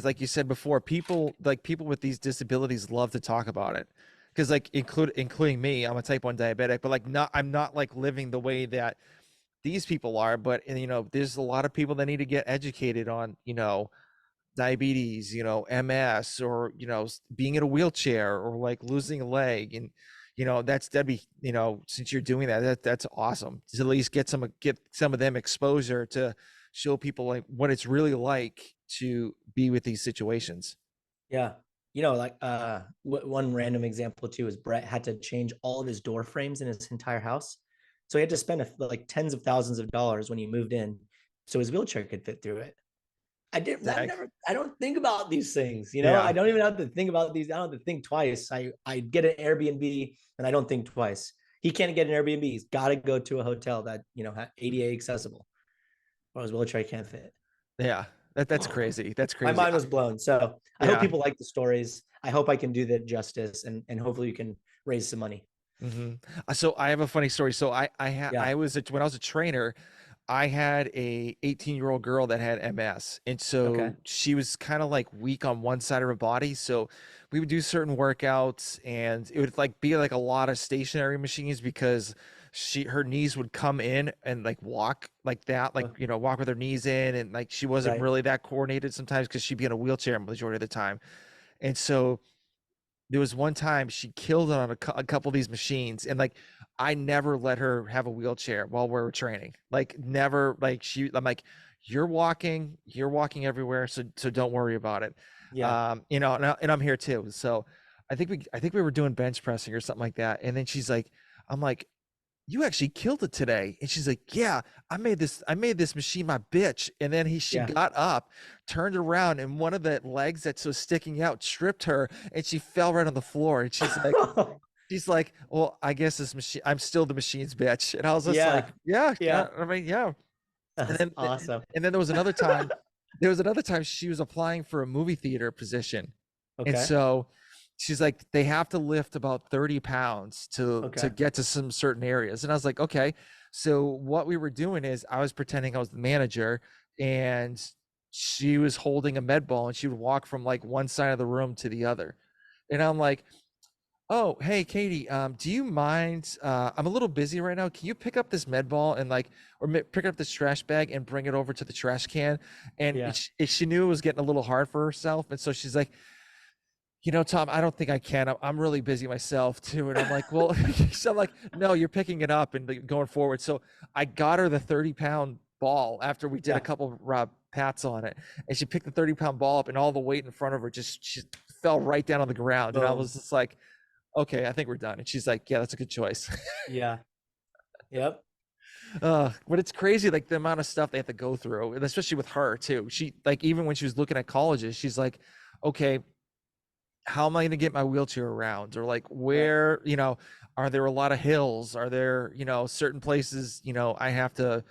like you said before, people with these disabilities love to talk about it. Because like including me, I'm a type 1 diabetic, but like I'm not like living the way that these people are. But there's a lot of people that need to get educated on diabetes, MS, or being in a wheelchair, or like losing a leg. And that's Debbie, since you're doing that's awesome to at least get some of them exposure to show people like what it's really like to be with these situations. Yeah. Like one random example too is Brett had to change all of his door frames in his entire house. So he had to spend like tens of thousands of dollars when he moved in so his wheelchair could fit through it. I don't think about these things, Yeah. I don't even have to think about these. I don't have to think twice. I get an Airbnb and I don't think twice. He can't get an Airbnb. He's got to go to a hotel that, ADA accessible, or his wheelchair can't fit. Yeah. That's crazy. That's crazy. My mind was blown. So I hope people like the stories. I hope I can do that justice, and hopefully you can raise some money. So I have a funny story. So when I was a trainer, I had a 18-year-old girl that had MS. And so she was kind of like weak on one side of her body. So we would do certain workouts, and it would like be like a lot of stationary machines because her knees would come in and like walk like that, like, walk with her knees in. And like, she wasn't really that coordinated sometimes because she'd be in a wheelchair majority of the time. And so there was one time she killed it on a couple of these machines, and like I never let her have a wheelchair while we were training. Like never. Like I'm like, you're walking everywhere, so don't worry about it. Yeah. And I'm here too. So I think we were doing bench pressing or something like that, and then she's like, I'm like, you actually killed it today. And she's like, yeah, I made this machine my bitch. And then she Yeah. got up, turned around, and one of the legs that was sticking out stripped her, and she fell right on the floor. And she's like, well, I guess this machine, I'm still the machine's bitch. And I was just like, Yeah. yeah, yeah. Yeah. I mean, yeah. And That's then, awesome. and then there was another time she was applying for a movie theater position. And Okay. so she's like, they have to lift about 30 pounds to Okay. get to some certain areas. And I was like, okay. So what we were doing is I was pretending I was the manager, and she was holding a med ball, and she would walk from like one side of the room to the other. And I'm like, oh, hey, Katie, do you mind? I'm a little busy right now. Can you pick up this med ball and pick up this trash bag and bring it over to the trash can? And Yeah. she knew it was getting a little hard for herself. And so she's like, Tom, I don't think I can. I'm really busy myself too. And I'm like, well, so I'm like, no, you're picking it up and going forward. So I got her the 30-pound ball after we did a Yeah. couple of pats on it. And she picked the 30-pound ball up, and all the weight in front of her she fell right down on the ground. And I was Boom. just like, okay, I think we're done. And she's like, yeah, that's a good choice. Yeah. Yep. But it's crazy, like the amount of stuff they have to go through, and especially with her too. She, like, even when she was looking at colleges, she's like, okay, how am I going to get my wheelchair around? Or like, Right. where, are there a lot of hills? Are there, certain places, I have to,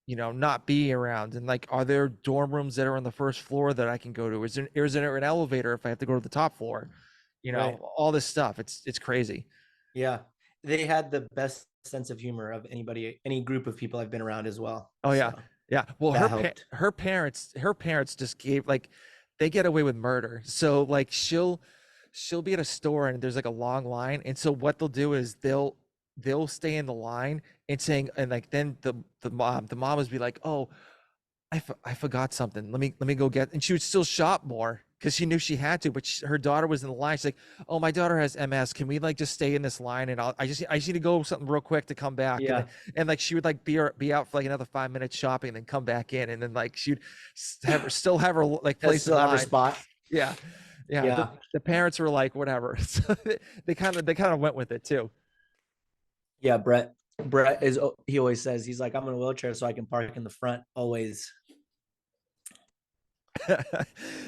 not be around? And like, are there dorm rooms that are on the first floor that I can go to? Is there an elevator if I have to go to the top floor? Right. All this stuff. It's crazy. Yeah. They had the best sense of humor of any group of people I've been around as well. Oh yeah. So Yeah. Well, that helped. her parents just gave, like, they get away with murder. So like she'll be at a store and there's like a long line. And so what they'll do is they'll stay in the line and saying, and like, then the mom would be like, oh, I forgot something. Let me go get, and she would still shop more because she knew she had to, but her daughter was in the line. She's like, oh, my daughter has MS. Can we like just stay in this line? And I just need to go something real quick to come back. Yeah. And like, she would like be out for like another 5 minutes shopping and then come back in. And then like, she'd still have her like place in Still have her line. spot. Yeah. Yeah. Yeah. The parents were like, whatever. So they kind of went with it too. Yeah. Brett he always says, he's like, I'm in a wheelchair so I can park in the front always.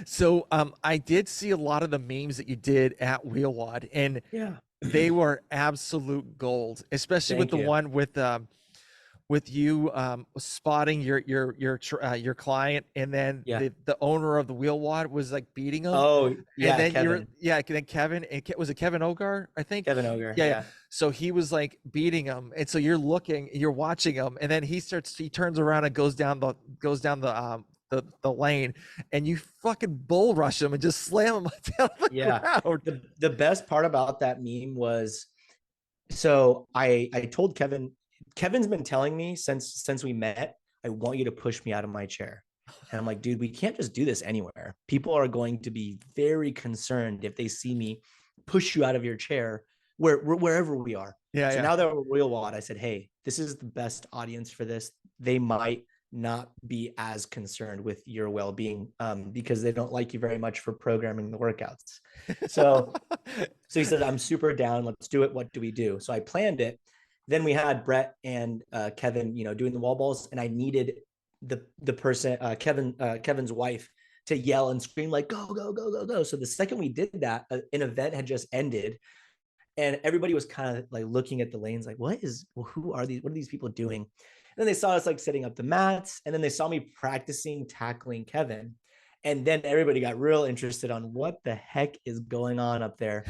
So I did see a lot of the memes that you did at Wheel Wod, and Yeah. they were absolute gold, especially with Thank the you. one with you spotting your client, and then Yeah. the owner of the Wheel Wod was like beating him. Oh, And yeah. then Kevin. then Kevin, and was it Kevin Ogar, I think? Kevin Oger. Yeah, yeah. Yeah. So he was like beating him, and so you're watching him, and then he turns around and goes down the lane, and you fucking bull rush him and just slam him down the Yeah. ground. The best part about that meme was, so I told Kevin's been telling me since we met, I want you to push me out of my chair. And I'm like, dude, we can't just do this anywhere. People are going to be very concerned if they see me push you out of your chair wherever we are. Yeah, So yeah. now that we're Wheel Wod, I said, hey, this is the best audience for this. They might not be as concerned with your well-being because they don't like you very much for programming the workouts. So he said, I'm super down. Let's do it. What do we do? So I planned it. Then we had Brett and Kevin, doing the wall balls, and I needed the person, Kevin's wife, to yell and scream like, go, go, go, go, go. So the second we did that, an event had just ended, and everybody was kind of like looking at the lanes like, who are these? What are these people doing? And then they saw us like setting up the mats, and then they saw me practicing tackling Kevin. And then everybody got real interested on what the heck is going on up there.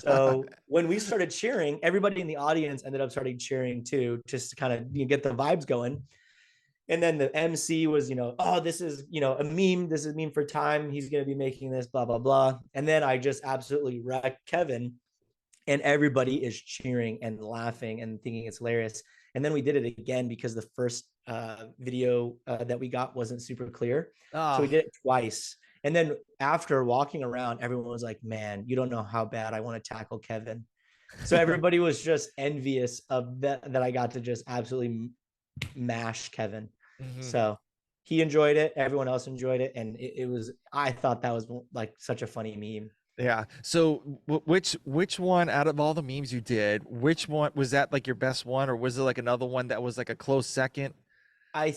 So when we started cheering, everybody in the audience ended up starting cheering too, just to kind of get the vibes going. And then the MC was, oh, this is, a meme. This is a meme for time. He's going to be making this, blah, blah, blah. And then I just absolutely wrecked Kevin, and everybody is cheering and laughing and thinking it's hilarious. And then we did it again because the first video that we got wasn't super clear. So we did it twice. And then after walking around, everyone was like, man, you don't know how bad I want to tackle Kevin. So everybody was just envious of that I got to just absolutely mash Kevin. Mhm. So he enjoyed it. Everyone else enjoyed it. And I thought that was like such a funny meme. Yeah. So which one out of all the memes you did, which one was that like your best one, or was it like another one that was like a close second? I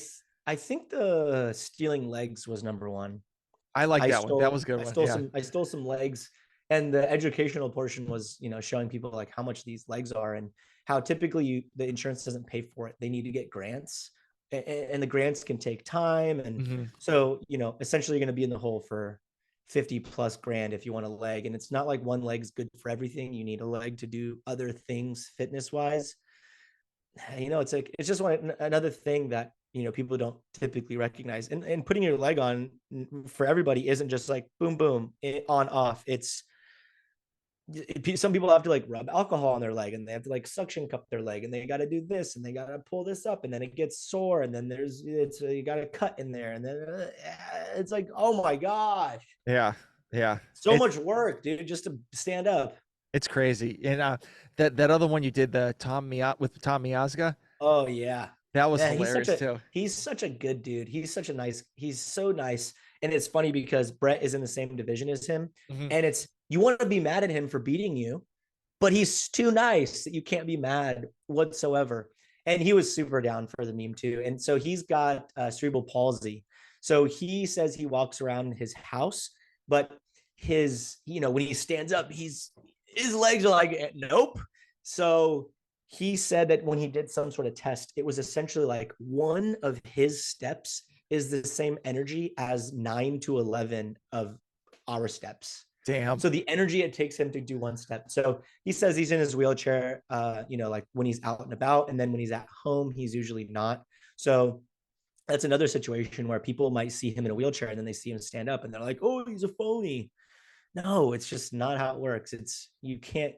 think the stealing legs was number one. I like I that one. That stole was a good I one. stole Yeah. some I stole some legs, and the educational portion was, showing people like how much these legs are and how typically the insurance doesn't pay for it. They need to get grants, and the grants can take time, and Hmm. so essentially you're going to be in the hole for 50 plus grand if you want a leg, and it's not like one leg's good for everything. You need a leg to do other things fitness wise. It's like it's just another thing that people don't typically recognize, and putting your leg on for everybody isn't just like boom boom on off. Some people have to like rub alcohol on their leg, and they have to like suction cup their leg, and they got to do this, and they got to pull this up, and then it gets sore, and then you got to cut in there, and then it's like, oh my gosh, Yeah. Yeah. so much work, dude, just to stand up. It's crazy. And that other one you did, the Tom Miazga, Oh yeah. that was Yeah, hilarious too. he's such a good dude. He's so nice. And it's funny because Brett is in the same division as him. Hmm. And you want to be mad at him for beating you, but he's too nice that you can't be mad whatsoever. And he was super down for the meme too. And so he's got cerebral palsy. So he says he walks around his house, but when he stands up, his legs are like, nope. So he said that when he did some sort of test, it was essentially like one of his steps is the same energy as 9 to 11 of our steps. Damn. So the energy it takes him to do one step. So he says he's in his wheelchair, like when he's out and about, and then when he's at home, he's usually not. So that's another situation where people might see him in a wheelchair and then they see him stand up and they're like, oh, he's a phony. No, it's just not how it works. You can't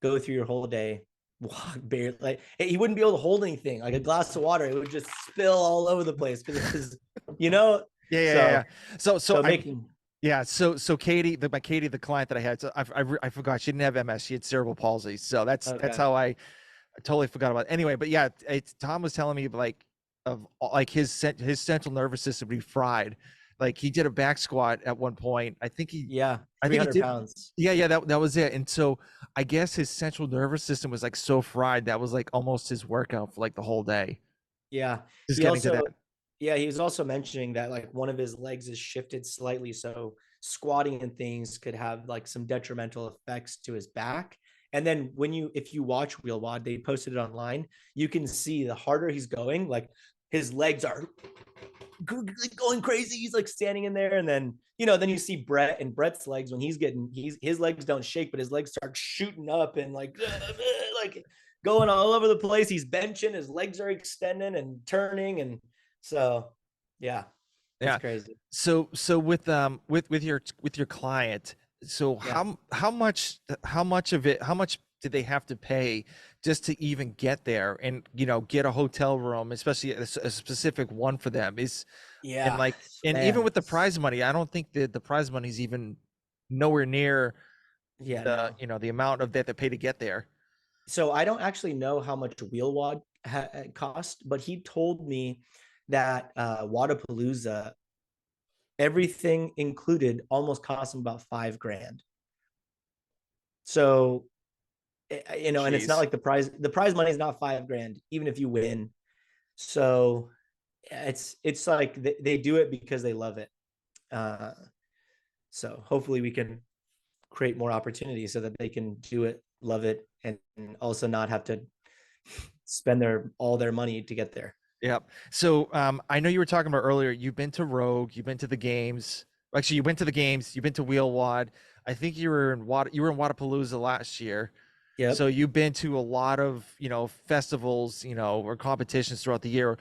go through your whole day walk barely, like he wouldn't be able to hold anything, like a glass of water, it would just spill all over the place because you know Yeah, yeah, so yeah. So I making yeah, so Katie, the client that I had, so I forgot she didn't have MS, she had cerebral palsy. So that's okay. how I totally forgot about it. Anyway, but yeah, Tom was telling me like of like his central nervous system would be fried. Like he did a back squat at one point. Yeah, I think he 300 did. pounds. Yeah, yeah, that was it. And so I guess his central nervous system was like so fried that was like almost his workout for like the whole day. Yeah, Just he getting to also that. yeah, he was also mentioning that like one of his legs is shifted slightly, so squatting and things could have like some detrimental effects to his back. And then if you watch Wheel Wod, they posted it online, you can see the harder he's going, like his legs are going crazy. He's like standing in there, and then you see Brett, and Brett's legs when his legs don't shake, but his legs start shooting up and like going all over the place. He's benching, his legs are extending and turning, and so yeah, it's Yeah. crazy. So with your client, so Yeah. how much did they have to pay just to even get there and get a hotel room, especially a specific one for them is and Yeah, like and even man. with the prize money, I don't think that the prize money is even nowhere near Yeah, the no. the amount of that they pay to get there. So I don't actually know how much Wheel Wod cost, but he told me that Wadapalooza, everything included, almost cost him about 5 grand. So, and it's not Jeez. like the prize money is not 5 grand, even if you win. So it's like they do it because they love it. Uh, so hopefully we can create more opportunities so that they can do it, love it, and also not have to spend all their money to get there. Yep. So I know you were talking about earlier, you've been to Rogue, you've been to the games. Actually, you went to the games, you've been to Wheel Wad. I think you were in Wadapalooza last year. So Yep. you've been to a lot of, festivals, or competitions throughout the year.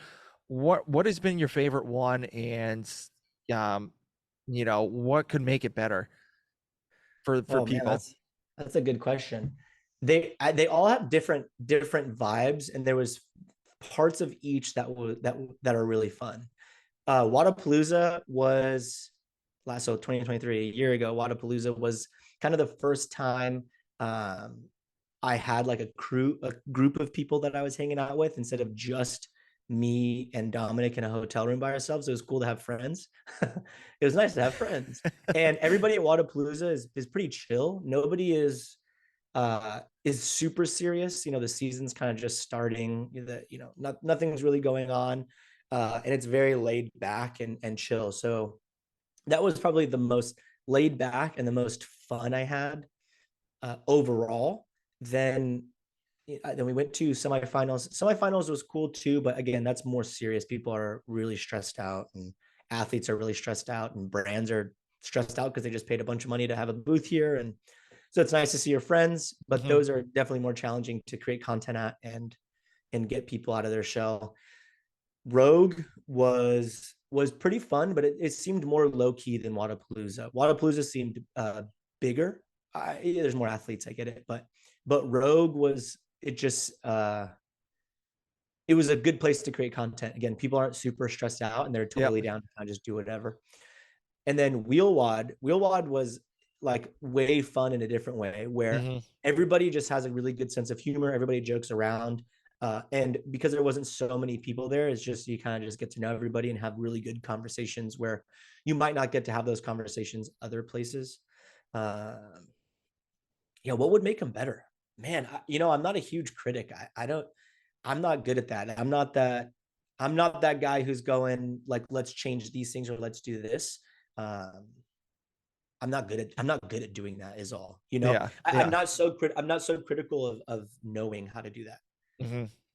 What has been your favorite one, and um, what could make it better for Oh man, people? that's a good question. They all have different vibes, and there was parts of each that are really fun. Wadapalooza was last, so 2023, a year ago. Wadapalooza was kind of the first time I had like a group of people that I was hanging out with instead of just me and Dominic in a hotel room by ourselves. It was cool to have friends. It was nice to have friends. And everybody at Wodapalooza is pretty chill. Nobody is super serious. The season's kind of just starting. Nothing's really going on. And it's very laid back and chill. So that was probably the most laid back and the most fun I had overall. Then we went to semifinals. Semifinals was cool too, but again, that's more serious. People are really stressed out, and athletes are really stressed out, and brands are stressed out because they just paid a bunch of money to have a booth here. And so it's nice to see your friends, but those are definitely more challenging to create content at and get people out of their shell. Rogue was pretty fun, but it seemed more low key than Wodapalooza. Wodapalooza seemed bigger. There's more athletes, I get it, but Rogue was it was a good place to create content. Again, people aren't super stressed out and they're totally down to kind of just do whatever. And then Wheel Wod was like way fun in a different way, where everybody just has a really good sense of humor. Everybody jokes around. And because there wasn't so many people there, it's just, you kind of just get to know everybody and have really good conversations where you might not get to have those conversations other places. What would make them better? Man, I'm not a huge critic. I'm not good at that. I'm not that guy who's going like, let's change these things or let's do this. I'm not good at doing that is all. I'm not so critical of knowing how to do that.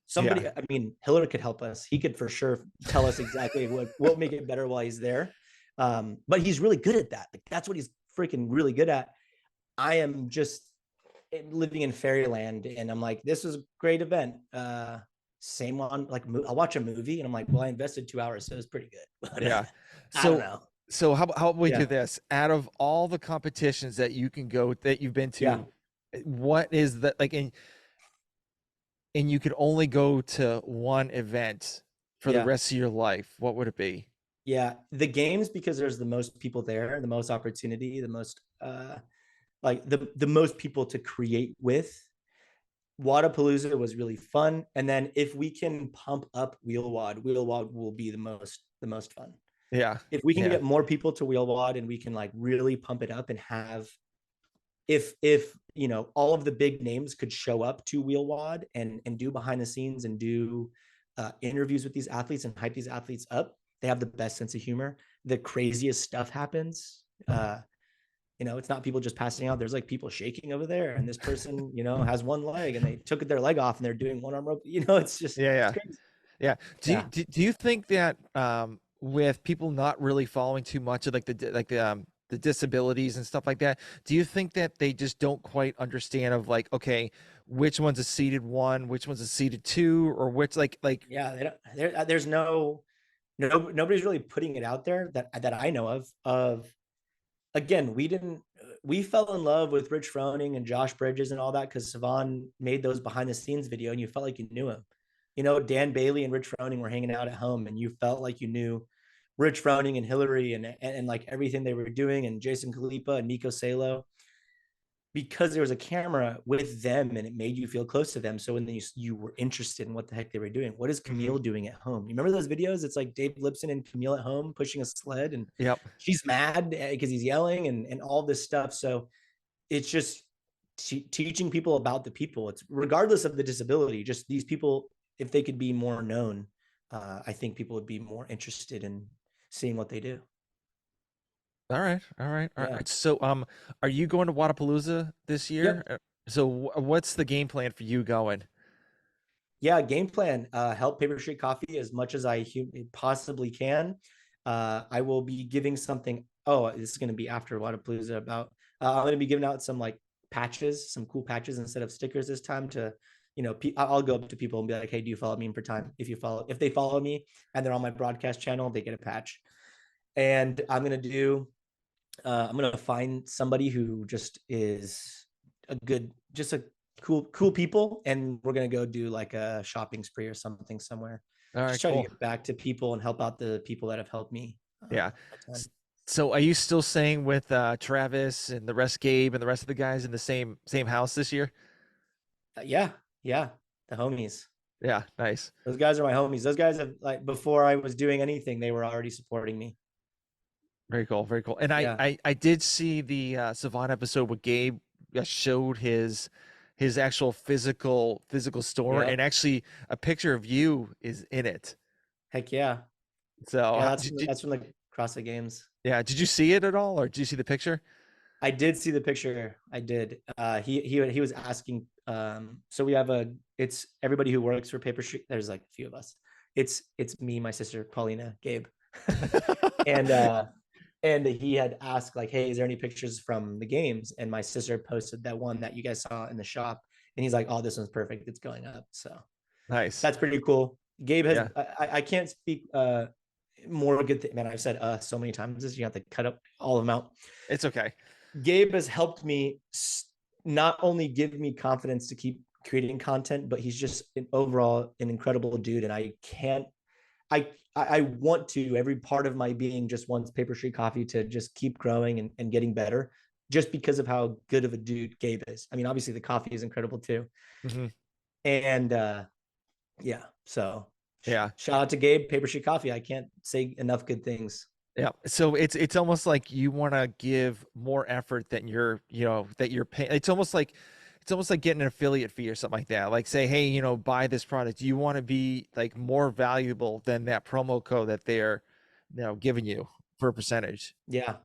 Somebody, I mean, Hiller could help us. He could for sure tell us exactly what will make it better while he's there. But he's really good at that. Like, that's what he's freaking really good at. I am just living in fairyland, and I'm like, this is a great event. Same one, like I'll watch a movie and I'm like, well, I invested 2 hours, so it was pretty good. But, Yeah. I don't know. So how about we do this? Out of all the competitions that you can go that you've been to, what is that like? And you could only go to one event for the rest of your life. What would it be? Yeah, the games, because there's the most people there, the most opportunity, the most like the most people to create with. Wodapalooza was really fun, and then if we can pump up Wheel Wod will be the most fun. Yeah. If we can get more people to Wheel Wod and we can like really pump it up and have, if all of the big names could show up to Wheel Wod and do behind the scenes and do interviews with these athletes and hype these athletes up. They have the best sense of humor. The craziest stuff happens. It's not people just passing out. There's like people shaking over there, and this person, has one leg and they took their leg off and they're doing one arm rope. It's just it's crazy. Yeah. Do you think that with people not really following too much of the disabilities and stuff like that, do you think that they just don't quite understand of like, okay, which one's a seated one, which one's a seated two, or which there's nobody's really putting it out there that I know of. Again, we fell in love with Rich Froning and Josh Bridges and all that because Savon made those behind the scenes video and you felt like you knew him. Dan Bailey and Rich Froning were hanging out at home and you felt like you knew Rich Froning and Hillary and like everything they were doing, and Jason Khalipa and Nico Salo, because there was a camera with them and it made you feel close to them. So when you were interested in what the heck they were doing. What is Camille doing at home? You remember those videos? It's like Dave Lipson and Camille at home pushing a sled, and she's mad because he's yelling and all this stuff. So it's just teaching people about the people. It's regardless of the disability, just these people, if they could be more known, I think people would be more interested in seeing what they do. All right. So, are you going to Wodapalooza this year? Yep. So, what's the game plan for you going? Yeah, game plan. Help Paper Street Coffee as much as I possibly can. I will be giving something. Oh, this is going to be after Wodapalooza. I'm going to be giving out some like patches, some cool patches instead of stickers this time. I'll go up to people and be like, "Hey, do you follow me for time? If they follow me and they're on my broadcast channel, they get a patch." And I'm gonna find somebody who just is a cool people, and we're gonna go do like a shopping spree or something somewhere. All right, just try to get back to people and help out the people that have helped me. Yeah. So are you still staying with Travis and the rest, Gabe and the rest of the guys in the same house this year? Yeah, the homies. Yeah, nice. Those guys are my homies. Those guys have, like, before I was doing anything, they were already supporting me. Very cool, very cool. And Yeah. I did see the Savant episode where Gabe showed his actual physical store, and Yep. actually a picture of you is in it. Heck yeah. So Yeah, that's from the CrossFit Games. yeah, did you see it at all, or did you see the picture? I did see the picture. I did. He was asking. So we have it's everybody who works for Paper Street. There's like a few of us. It's me, my sister Paulina, Gabe, and he had asked like, hey, is there any pictures from the games? And my sister posted that one that you guys saw in the shop, and he's like, oh, this one's perfect. It's going up. So Nice. that's pretty cool. Gabe has. Yeah, I can't speak more good thing. Man, I've said so many times this. You have to cut up all of them out. it's okay. Gabe has helped me not only give me confidence to keep creating content, but he's just overall an incredible dude. And I can't, I want to, every part of my being just wants Paper Street Coffee to just keep growing and getting better, just because of how good of a dude Gabe is. I mean, obviously the coffee is incredible too. Hmm. And yeah, so Yeah. shout out to Gabe, Paper Street Coffee. I can't say enough good things. Yeah. So it's almost like you want to give more effort than you're paying. It's almost like getting an affiliate fee or something like that. Like say, hey, buy this product. You want to be like more valuable than that promo code that they're, giving you for a percentage. Yeah.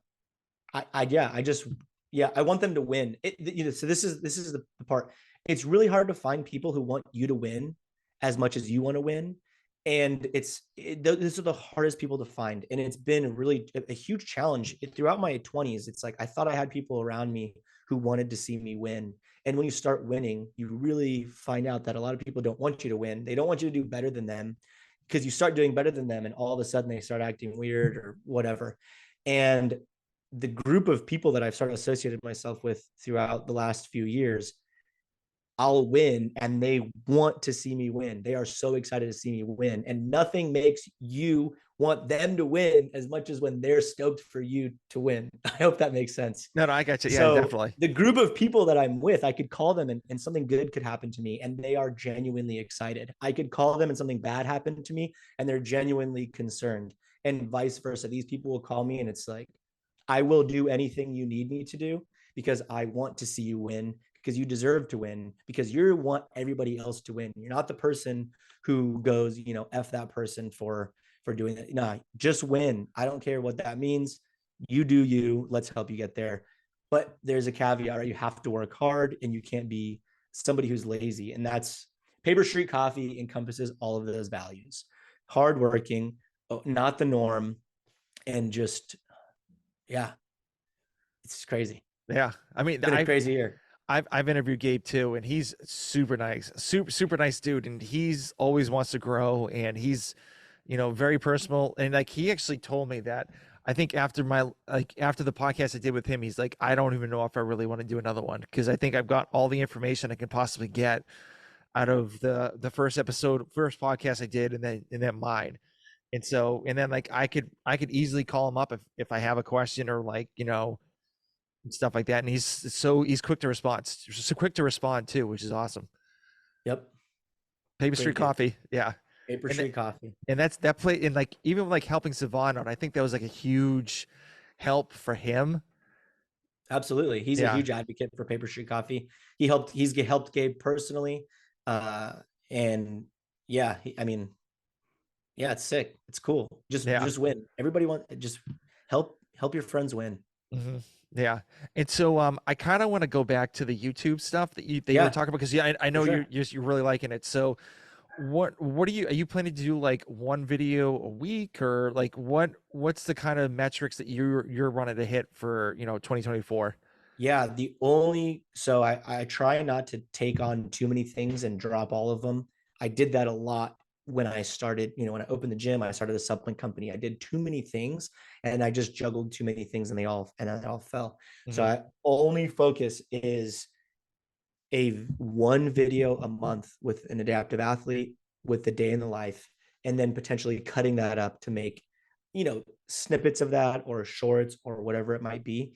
I just, yeah, I want them to win. So this is the part. It's really hard to find people who want you to win as much as you want to win, and these are the hardest people to find. And it's been really a huge challenge throughout my 20s. It's like I thought I had people around me who wanted to see me win, and when you start winning, you really find out that a lot of people don't want you to win. They don't want you to do better than them, because you start doing better than them, and all of a sudden they start acting weird or whatever. And the group of people that I've started associated myself with throughout the last few years, I'll win and they want to see me win. They are so excited to see me win. And nothing makes you want them to win as much as when they're stoked for you to win. I hope that makes sense. No, I got you. Yeah, So definitely. the group of people that I'm with, I could call them and something good could happen to me and they are genuinely excited. I could call them and something bad happened to me and they're genuinely concerned, and vice versa. These people will call me and it's like, I will do anything you need me to do because I want to see you win, because you deserve to win, because you want everybody else to win. You're not the person who goes, F that person for doing that. No, just win. I don't care what that means. You do you. Let's help you get there. But there's a caveat, right? You have to work hard and you can't be somebody who's lazy. And that's Paper Street Coffee encompasses all of those values. Hardworking, not the norm, and just, yeah, it's crazy. Yeah. I mean, It's been a crazy year. I've interviewed Gabe too, and he's super nice, super nice dude, and he's always wants to grow, and he's, very personal, and like he actually told me that I think after the podcast I did with him, he's like, I don't even know if I really want to do another one because I think I've got all the information I can possibly get out of the first podcast I did, and then mine, and then like I could easily call him up if I have a question or like and stuff like that. And he's quick to respond, so quick to respond too, which is awesome. Yep. Paper Street Great dude. Coffee, yeah. Paper And Street Coffee. that play in like even like helping Savon out. I think that was like a huge help for him. Absolutely. He's a Yeah, huge advocate for Paper Street Coffee. He's helped Gabe personally. And yeah, I mean, yeah, it's sick. It's cool. Just yeah. just win. Everybody just help your friends win. Hmm. Yeah. And so I kind of want to go back to the YouTube stuff that you were Yeah, talking about because yeah, I for know you're sure. you're really liking it. So what are you planning to do, like one video a week, or like what's the kind of metrics that you're running to hit for 2024? Yeah, I try not to take on too many things and drop all of them. I did that a lot when I started, when I opened the gym. I started a supplement company. I did too many things and I just juggled too many things and they all fell. So Hmm. I only focus is a one video a month with an adaptive athlete with the day in the life, and then potentially cutting that up to make, snippets of that or shorts or whatever it might be.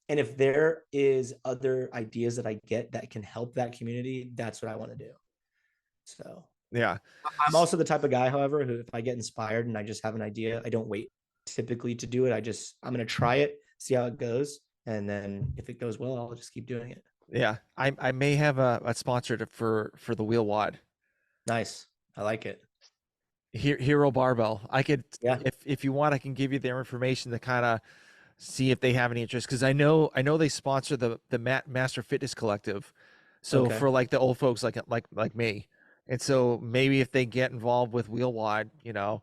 And if there is other ideas that I get that can help that community, that's what I want to do. So Yeah. I'm also the type of guy, however, who if I get inspired and I just have an idea, I don't wait typically to do it. I'm going to try it, see how it goes. And then if it goes well, I'll just keep doing it. Yeah. I may have a sponsor for the Wheel Wod. Nice. I like it. Hero Barbell. I could, Yeah. if you want, I can give you their information to kind of see if they have any interest, because I know they sponsor the Master Fitness Collective. So Okay. for like the old folks like me, and so maybe if they get involved with Wheel Wod, you know,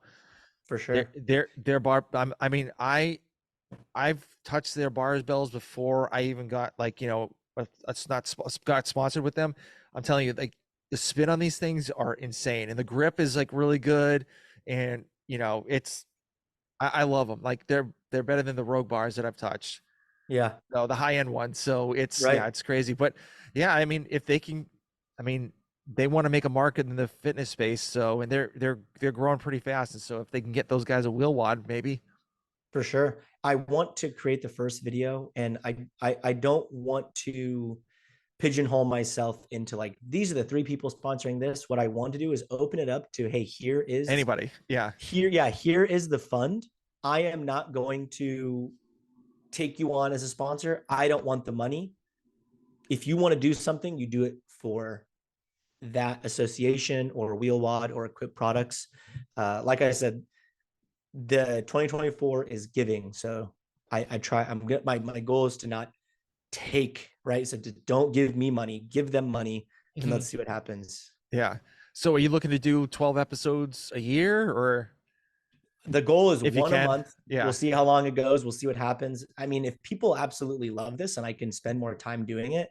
For sure. their bar. I mean, I've touched their barbells before I even got like, you know, it's not got sponsored with them. I'm telling you, like the spin on these things are insane, and the grip is like really good, and you know, I love them. Like they're better than the Rogue bars that I've touched. Yeah. No, the high end one. So it's, yeah, Right. it's crazy. But yeah, I mean, if they can, I mean, they want to make a market in the fitness space. So, and they're growing pretty fast. And so if they can get those guys a Wheel Wod, maybe. For sure. I want to create the first video, and I don't want to pigeonhole myself into like these are the three people sponsoring this. What I want to do is open it up to, hey, Anybody. Yeah. here is the fund. I am not going to take you on as a sponsor. I don't want the money. If you want to do something, you do it for that association or Wheel Wod or Equip Products. Like I said, the 2024 is giving. So I try, my goal is to not take, right? So don't give me money, give them money, and Mhm. let's see what happens. Yeah. So are you looking to do 12 episodes a year, or The goal is if you one a can? month. We'll Yeah. see how long it goes. We'll see what happens. I mean, if people absolutely love this and I can spend more time doing it,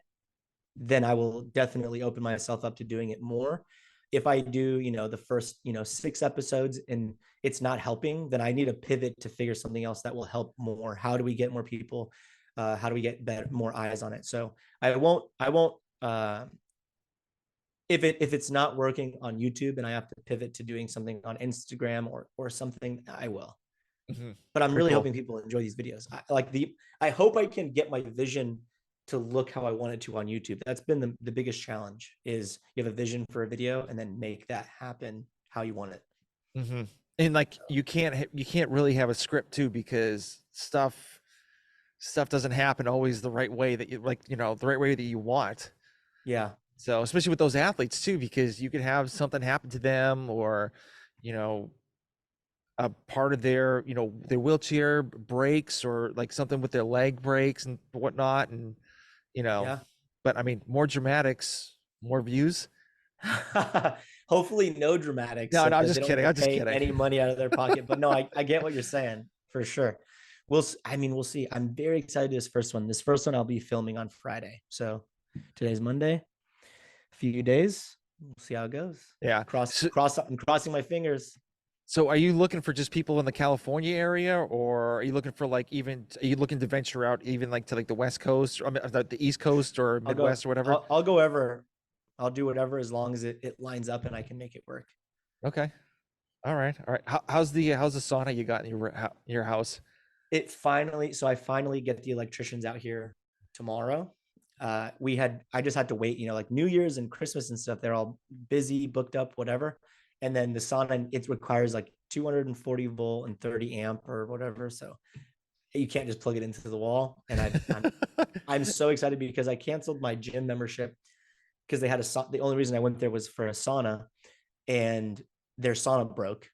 then I will definitely open myself up to doing it more. If I do, the first, 6 episodes and it's not helping, then I need a pivot to figure something else that will help more. How do we get more people? How do we get more eyes on it? So I won't, if it's not working on YouTube and I have to pivot to doing something on Instagram or something, I will. Hmm. But I'm Very really cool. hoping people enjoy these videos. I hope I can get my vision to look how I want it to on YouTube. That's been the biggest challenge is you have a vision for a video and then make that happen how you want it. Hmm. And like you can't really have a script too, because stuff doesn't happen always the right way that you like, you know, the right way that you want. Yeah. So especially with those athletes too, because you could have something happen to them, or, you know, a part of their, you know, their wheelchair breaks, or like something with their leg breaks and whatnot. And, you know, Yeah. but I mean, more dramatics, more views. Hopefully no dramatics No, so no, I'm that they just don't have kidding. to I'm just pay kidding. any money out of their pocket. But no, I get what you're saying for sure. We'll see. I'm very excited this first one. This first one I'll be filming on Friday. So today's Monday, a few days. We'll see how it goes. Yeah. I'm crossing my fingers. So are you looking for just people in the California area, or are you looking for like, even are you looking to venture out even like to like the West Coast, or I mean, the East Coast or Midwest or whatever? I'll go ever. I'll do whatever as long as it lines up and I can make it work. Okay. All right. All right. How's the sauna you got in your house? I finally get the electricians out here tomorrow. I just had to wait, like New Year's and Christmas and stuff. They're all busy, booked up, whatever. And then the sauna, it requires like 240 volt and 30 amp or whatever. So you can't just plug it into the wall. And I'm so excited because I canceled my gym membership because they had the only reason I went there was for a sauna, and their sauna broke.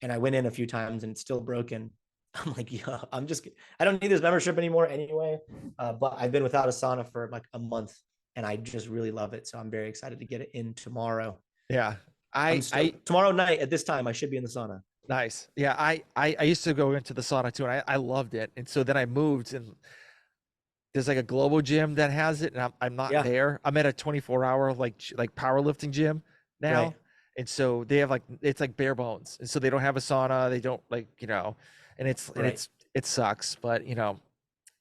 And I went in a few times and it's still broken. I'm like, yeah, I don't need this membership anymore anyway. But I've been without a sauna for like a month and I just really love it. So I'm very excited to get it in tomorrow. Yeah. I'm I stoked. Tomorrow night at this time, I should be in the sauna. Nice. Yeah, I used to go into the sauna too, and I loved it. And so then I moved, and there's like a global gym that has it, and I'm not Yeah, there. I'm at a 24-hour like powerlifting gym right, now. And so they have like, it's like bare bones. And so they don't have a sauna, they don't, like, you know, and right. it sucks, but you know,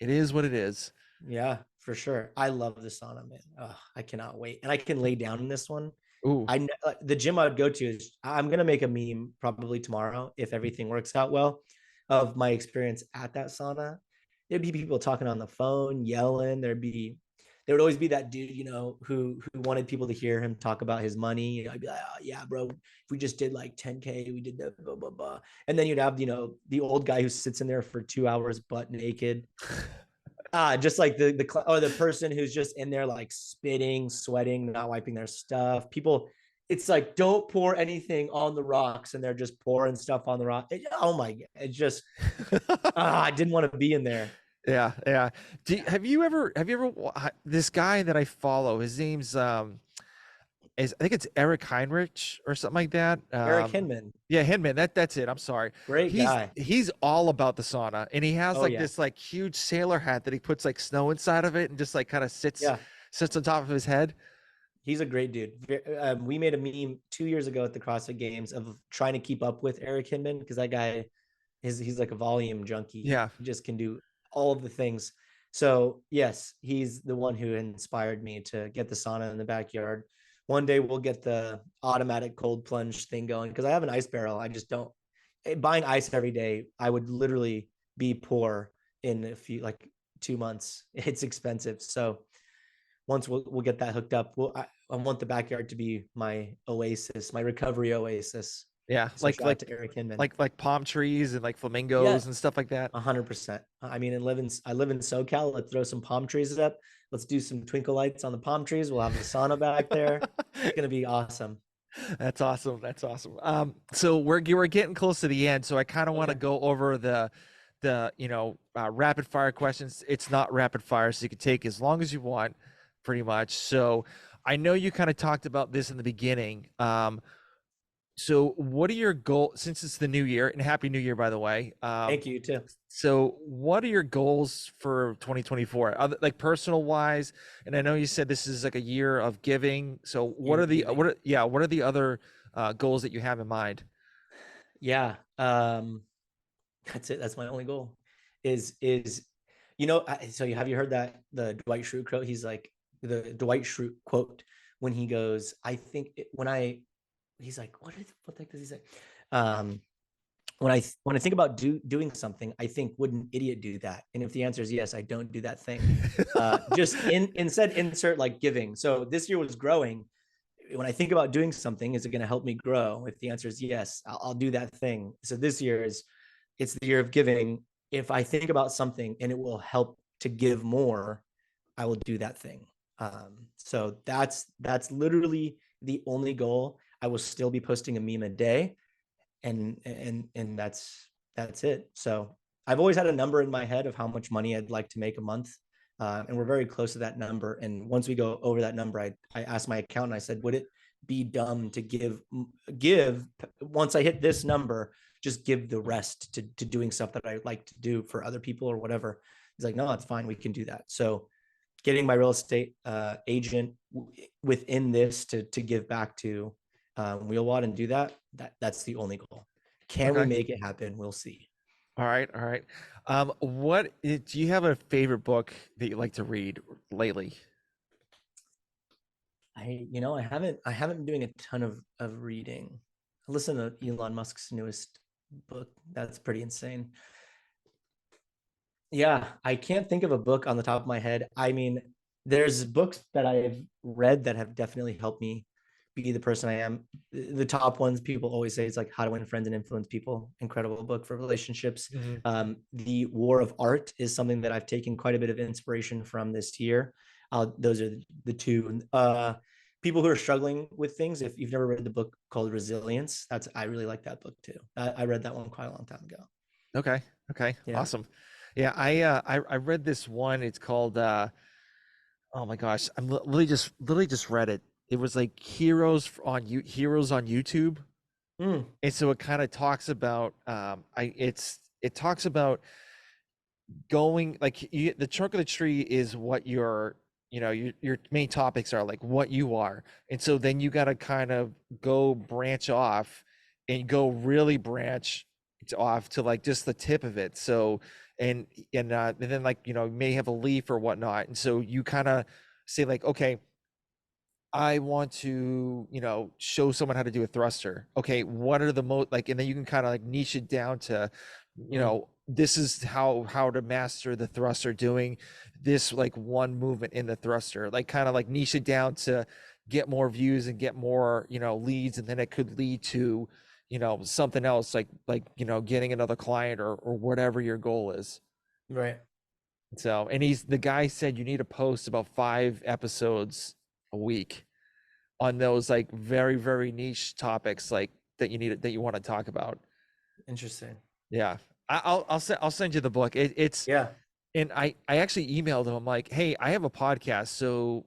it is what it is. Yeah, for sure. I love the sauna, man. Oh, I cannot wait. And I can lay down in this one. Ooh. The gym I would go to is I'm gonna make a meme probably tomorrow if everything works out well of my experience at that sauna. There'd be people talking on the phone, yelling. there would always be that dude, who wanted people to hear him talk about his money. I'd be like, oh, yeah, bro, if we just did like 10K, we did that, blah, blah, blah. And then you'd have, the old guy who sits in there for 2 hours butt naked. Just like the person who's just in there like spitting, sweating, not wiping their stuff. People, it's like, don't pour anything on the rocks, and they're just pouring stuff on the rock. Oh my god, it's just I didn't want to be in there. Yeah, yeah. Have you ever this guy that I follow, his name's is I think it's Eric Heinrich or something like that. Eric Hinman, Yeah, Hinman. That's it. I'm sorry. great guy. He's all about the sauna, and he has Oh like yeah, this like huge sailor hat that he puts like snow inside of it and just like kind of yeah. sits on top of his head. He's a great dude. We made a meme 2 years ago at the CrossFit Games of trying to keep up with Eric Hinman, because that guy he's like a volume junkie. Yeah. He just can do all of the things. So yes, he's the one who inspired me to get the sauna in the backyard. One day we'll get the automatic cold plunge thing going, because I have an ice barrel. I just don't buying ice every day. I would literally be poor in a few, like 2 months. It's expensive. So once we'll get that hooked up, I want the backyard to be my oasis, my recovery oasis. Yeah, So shout out to Eric Hinman. like palm trees and like Yeah, flamingos and stuff like that. 100%. I mean, I live in SoCal. Let's throw some palm trees up. Let's do some twinkle lights on the palm trees. We'll have the sauna back there. It's gonna be awesome. That's awesome. That's awesome. So we're getting close to the end, so I kind of want to Okay. go over the rapid fire questions. It's not rapid fire, so you can take as long as you want, pretty much. So I know you kind of talked about this in the beginning. So what are your goals, since it's the new year, and happy new year, by the way. Thank you too. So what are your goals for 2024, other, like personal wise? And I know you said this is like a year of giving. So what Year are of the giving. what are the other goals that you have in mind? Yeah. That's it. That's my only goal. Is so have you heard that the Dwight Schrute quote? He's like, the Dwight Schrute quote when he goes, I think when I he's like, what the heck does he say? Um, when I think about doing something, I think, would an idiot do that? And if the answer is yes, I don't do that thing. Just instead insert like giving. So this year was growing. When I think about doing something, is it going to help me grow? If the answer is yes, I'll do that thing. So this year it's the year of giving. If I think about something and it will help to give more, I will do that thing. So that's literally the only goal. I will still be posting a meme a day, and that's it. So I've always had a number in my head of how much money I'd like to make a month, and we're very close to that number. And once we go over that number, I asked my accountant. I said, would it be dumb to give once I hit this number, just give the rest to doing stuff that I like to do for other people or whatever? He's like, no, it's fine, we can do that. So getting my real estate agent within this to give back to Wheel Wod and do that's the only goal. Can we Okay. make it happen? We'll see. All right. All right. Do you have a favorite book that you like to read lately? I haven't been doing a ton of reading. I listen to Elon Musk's newest book. That's pretty insane. Yeah, I can't think of a book on the top of my head. I mean, there's books that I've read that have definitely helped me be the person I am. The top ones people always say is like How to Win Friends and Influence People. Incredible book for relationships. Mhm. The War of Art is something that I've taken quite a bit of inspiration from this year. Those are the two. People who are struggling with things. If you've never read the book called Resilience, I really like that book too. I read that one quite a long time ago. Okay. Okay. Yeah. Awesome. Yeah. I read this one. It's called oh my gosh, I'm literally just read it. It was like heroes on YouTube. Mm, And so it kind of talks about it talks about going like the trunk of the tree is what your main topics are, like what you are. And so then you got to kind of go branch off and go really branch off to like just the tip of it. So and then like you may have a leaf or whatnot, and so you kind of say like, okay, I want to, show someone how to do a thruster. Okay, what are the most like, and then you can kind of like niche it down to, mm. this is how to master the thruster, doing this like one movement in the thruster, like kind of like niche it down to get more views and get more, leads, and then it could lead to, something else, like getting another client or whatever your goal is. Right. So, and the guy said you need to post about 5 episodes a week on those like very, very niche topics like that you want to talk about. Interesting. Yeah. I'll send you the book. It's Yeah. and I actually emailed him. I'm like, hey, I have a podcast, so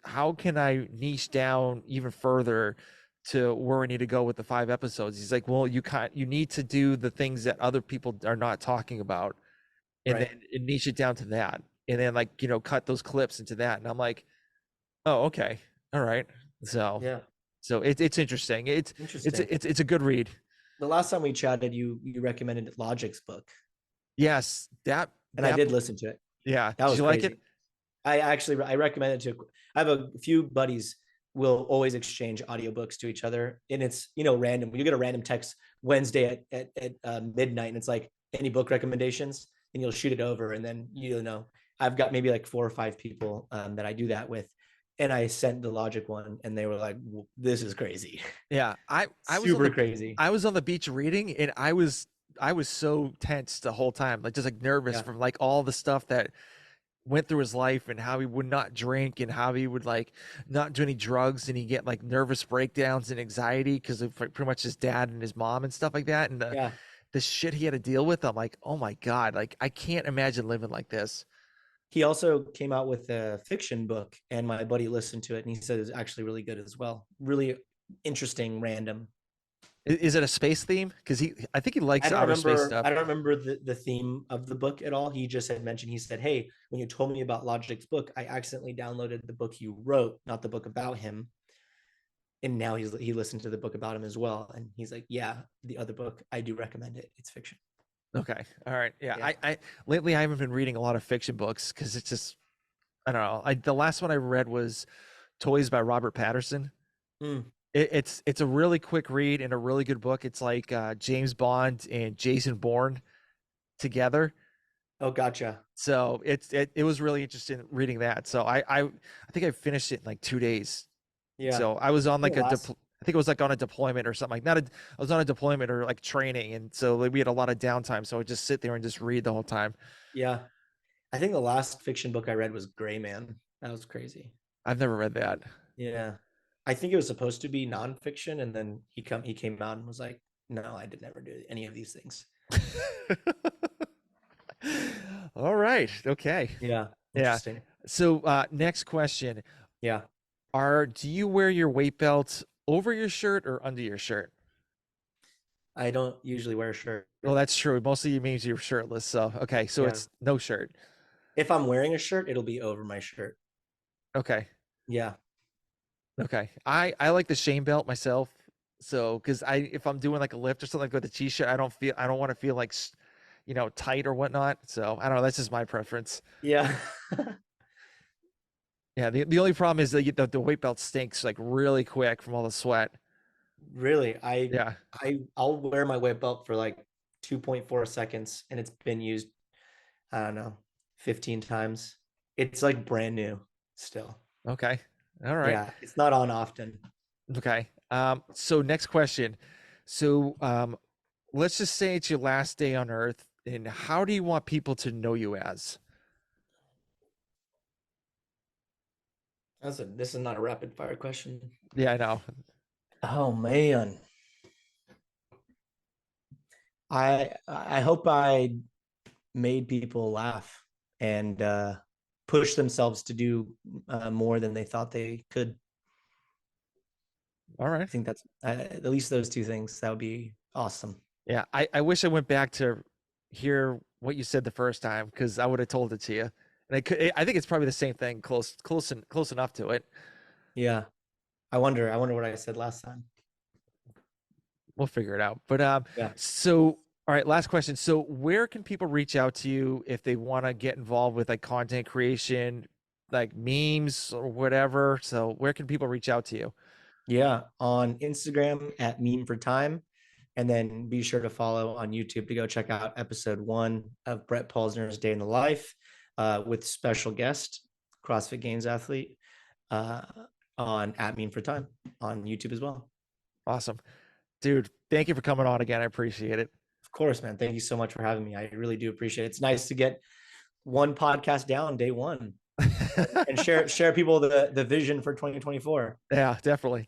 how can I niche down even further to where I need to go with the 5 episodes? He's like, well, you need to do the things that other people are not talking about, and Right. then niche it down to that, and then like cut those clips into that. And I'm like, oh, okay, all right. So Yeah. it's interesting. Interesting. It's a good read. The last time we chatted, you recommended Logic's book, Yes, and I that did listen to it. yeah. That Did was you like it? crazy. I recommend it to. I have a few buddies will always exchange audiobooks to each other, and it's random. When you get a random text Wednesday at midnight, and it's like, any book recommendations, and you'll shoot it over, and then I've got maybe like 4 or 5 people that I do that with, and I sent the Logic one, and they were like, "This is crazy, Yeah, super crazy." I was on the beach reading, and I was so tense the whole time, like just like nervous Yeah, from like all the stuff that went through his life, and how he would not drink, and how he would like not do any drugs, and he get like nervous breakdowns and anxiety because of like, pretty much his dad and his mom and stuff like that, and yeah. the shit he had to deal with. I'm like, oh my God, like I can't imagine living like this. He also came out with a fiction book, and my buddy listened to it, and he said it was actually really good as well. Really interesting, random. Is it a space theme? Because I think he I likes don't outer space remember. stuff. I don't remember the theme of the book at all. He just had mentioned. He said, "Hey, when you told me about Logic's book, I accidentally downloaded the book you wrote, not the book about him." And now he listened to the book about him as well, and he's like, "Yeah, the other book, I do recommend it. It's fiction." Okay. All right. Yeah. Yeah. I lately I haven't been reading a lot of fiction books because it's just, I don't know. The last one I read was Toys by Robert Patterson. Mm. It's a really quick read and a really good book. It's like James Bond and Jason Bourne together. Oh, gotcha. So it was really interesting reading that. So I think I finished it in like 2 days. Yeah. So I was on The like last. I think it was like on a deployment or something, like not a I was on a deployment or like training, and so like, we had a lot of downtime. So I would just sit there and just read the whole time. Yeah. I think the last fiction book I read was Gray Man. That was crazy. I've never read that. Yeah. I think it was supposed to be nonfiction, and then he came out and was like, "No, I did never do any of these things." All right. Okay. Yeah. Yeah. Interesting. So next question. Yeah. Do you wear your weight belt over your shirt or under your shirt? I don't usually wear a shirt. Well, that's true. Mostly it means you're shirtless. So okay. So Yeah. it's no shirt. If I'm wearing a shirt, it'll be over my shirt. Okay. Yeah. Okay. I like the shame belt myself. So because if I'm doing like a lift or something like with a t-shirt, I don't want to feel like tight or whatnot. So I don't know. That's just my preference. Yeah. Yeah. The only problem is that the weight belt stinks like really quick from all the sweat. Really. Yeah. I'll wear my weight belt for like 2.4 seconds, and it's been used, I don't know, 15 times. It's like brand new still. Okay. All right. Yeah. It's not on often. Okay. So next question. So let's just say it's your last day on Earth, and how do you want people to know you as? This is not a rapid fire question. Yeah, I know. Oh man. I hope I made people laugh and push themselves to do more than they thought they could. All I right. think that's at least those two things. That would be awesome. Yeah, I wish I went back to hear what you said the first time because I would have told it to you. And I think it's probably the same thing, close enough to it. Yeah. I wonder what I said last time. We'll figure it out. But Yeah. so all right, last question. So where can people reach out to you if they want to get involved with like content creation, like memes or whatever? So where can people reach out to you? Yeah. On Instagram at meme for time. And then be sure to follow on YouTube to go check out episode 1 of Brett Paulsner's Day in the Life with special guest, CrossFit Games athlete, on at Mean for Time on YouTube as well. Awesome. Dude, thank you for coming on again. I appreciate it. Of course, man. Thank you so much for having me. I really do appreciate it. It's nice to get one podcast down day one and share people the vision for 2024. Yeah, definitely.